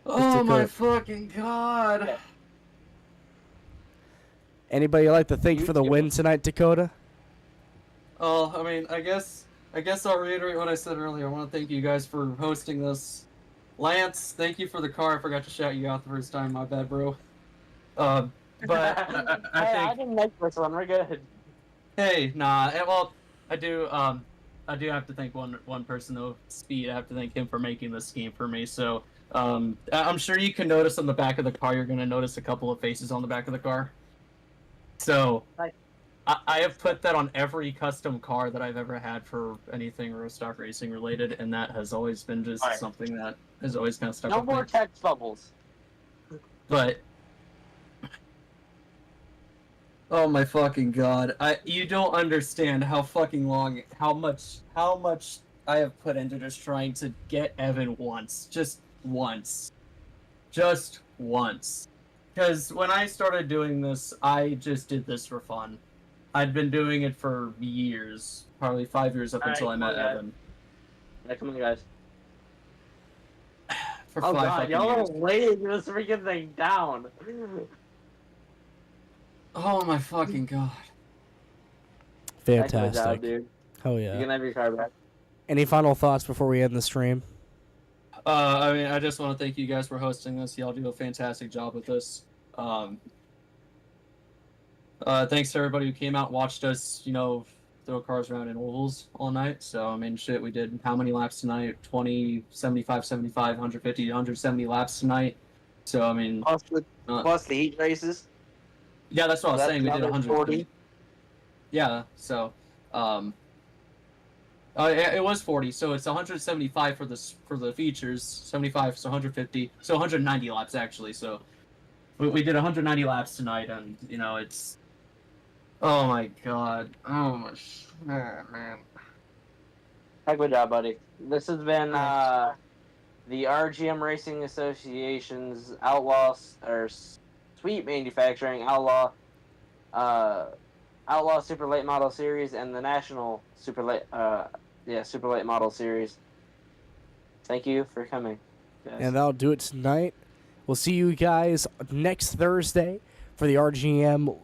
Oh my Dakota. fucking god. Yeah. Anybody you'd like to thank You for the do. win tonight, Dakota? Oh, I mean, I guess I'll reiterate what I said earlier. I want to thank you guys for hosting this. Lance, thank you for the car. I forgot to shout you out the first time. My bad, bro. But I Hey, think... I didn't make this one. We're good. Hey, nah. Well, I do have to thank one person though, Speed. I have to thank him for making this game for me. So, I'm sure you can notice on the back of the car. You're gonna notice a couple of faces on the back of the car. So, Hi. I have put that on every custom car that I've ever had for anything Rostock racing related, and that has always been just Alright. something that has always kind of stuck No with more me. text bubbles. But oh my fucking god! You don't understand how fucking long, how much I have put into just trying to get Evan once, just once. Because when I started doing this, I just did this for fun. I'd been doing it for years, probably 5 years up until I met Evan. Yeah, come on, guys. For Oh 5 god, fucking y'all years. are laying this freaking thing down. Oh my fucking god. Heck of a job, Fantastic. dude. Oh, You yeah. can have your car back. Any final thoughts before we end the stream? I mean, I just want to thank you guys for hosting this. Y'all do a fantastic job with this. Thanks to everybody who came out and watched us, throw cars around in ovals all night. So, I mean, shit, we did how many laps tonight? 20, 75, 75, 150, 170 laps tonight. So, I mean... Plus the heat races. Yeah, that's what I was That's saying. We did another 140. 40. Yeah, so... it was 40, so it's 175 for the features, 75, so 150, so 190 laps actually. So we did 190 laps tonight, and it's oh my god, oh my shit, man. Heck of a job, buddy. This has been the RGM Racing Association's Sweet Manufacturing Outlaw Super Late Model Series and the National Super Late Model Series. Thank you for coming, guys. And that'll do it tonight. We'll see you guys next Thursday for the RGM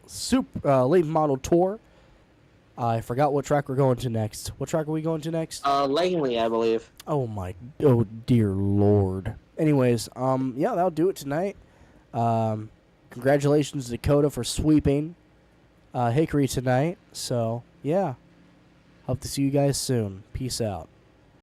Late Model Tour. I forgot what track we're going to next. What track are we going to next? Langley, I believe. Oh dear Lord. Anyways, yeah, that'll do it tonight. Congratulations to Dakota for sweeping Hickory tonight. So, yeah. Hope to see you guys soon. Peace out.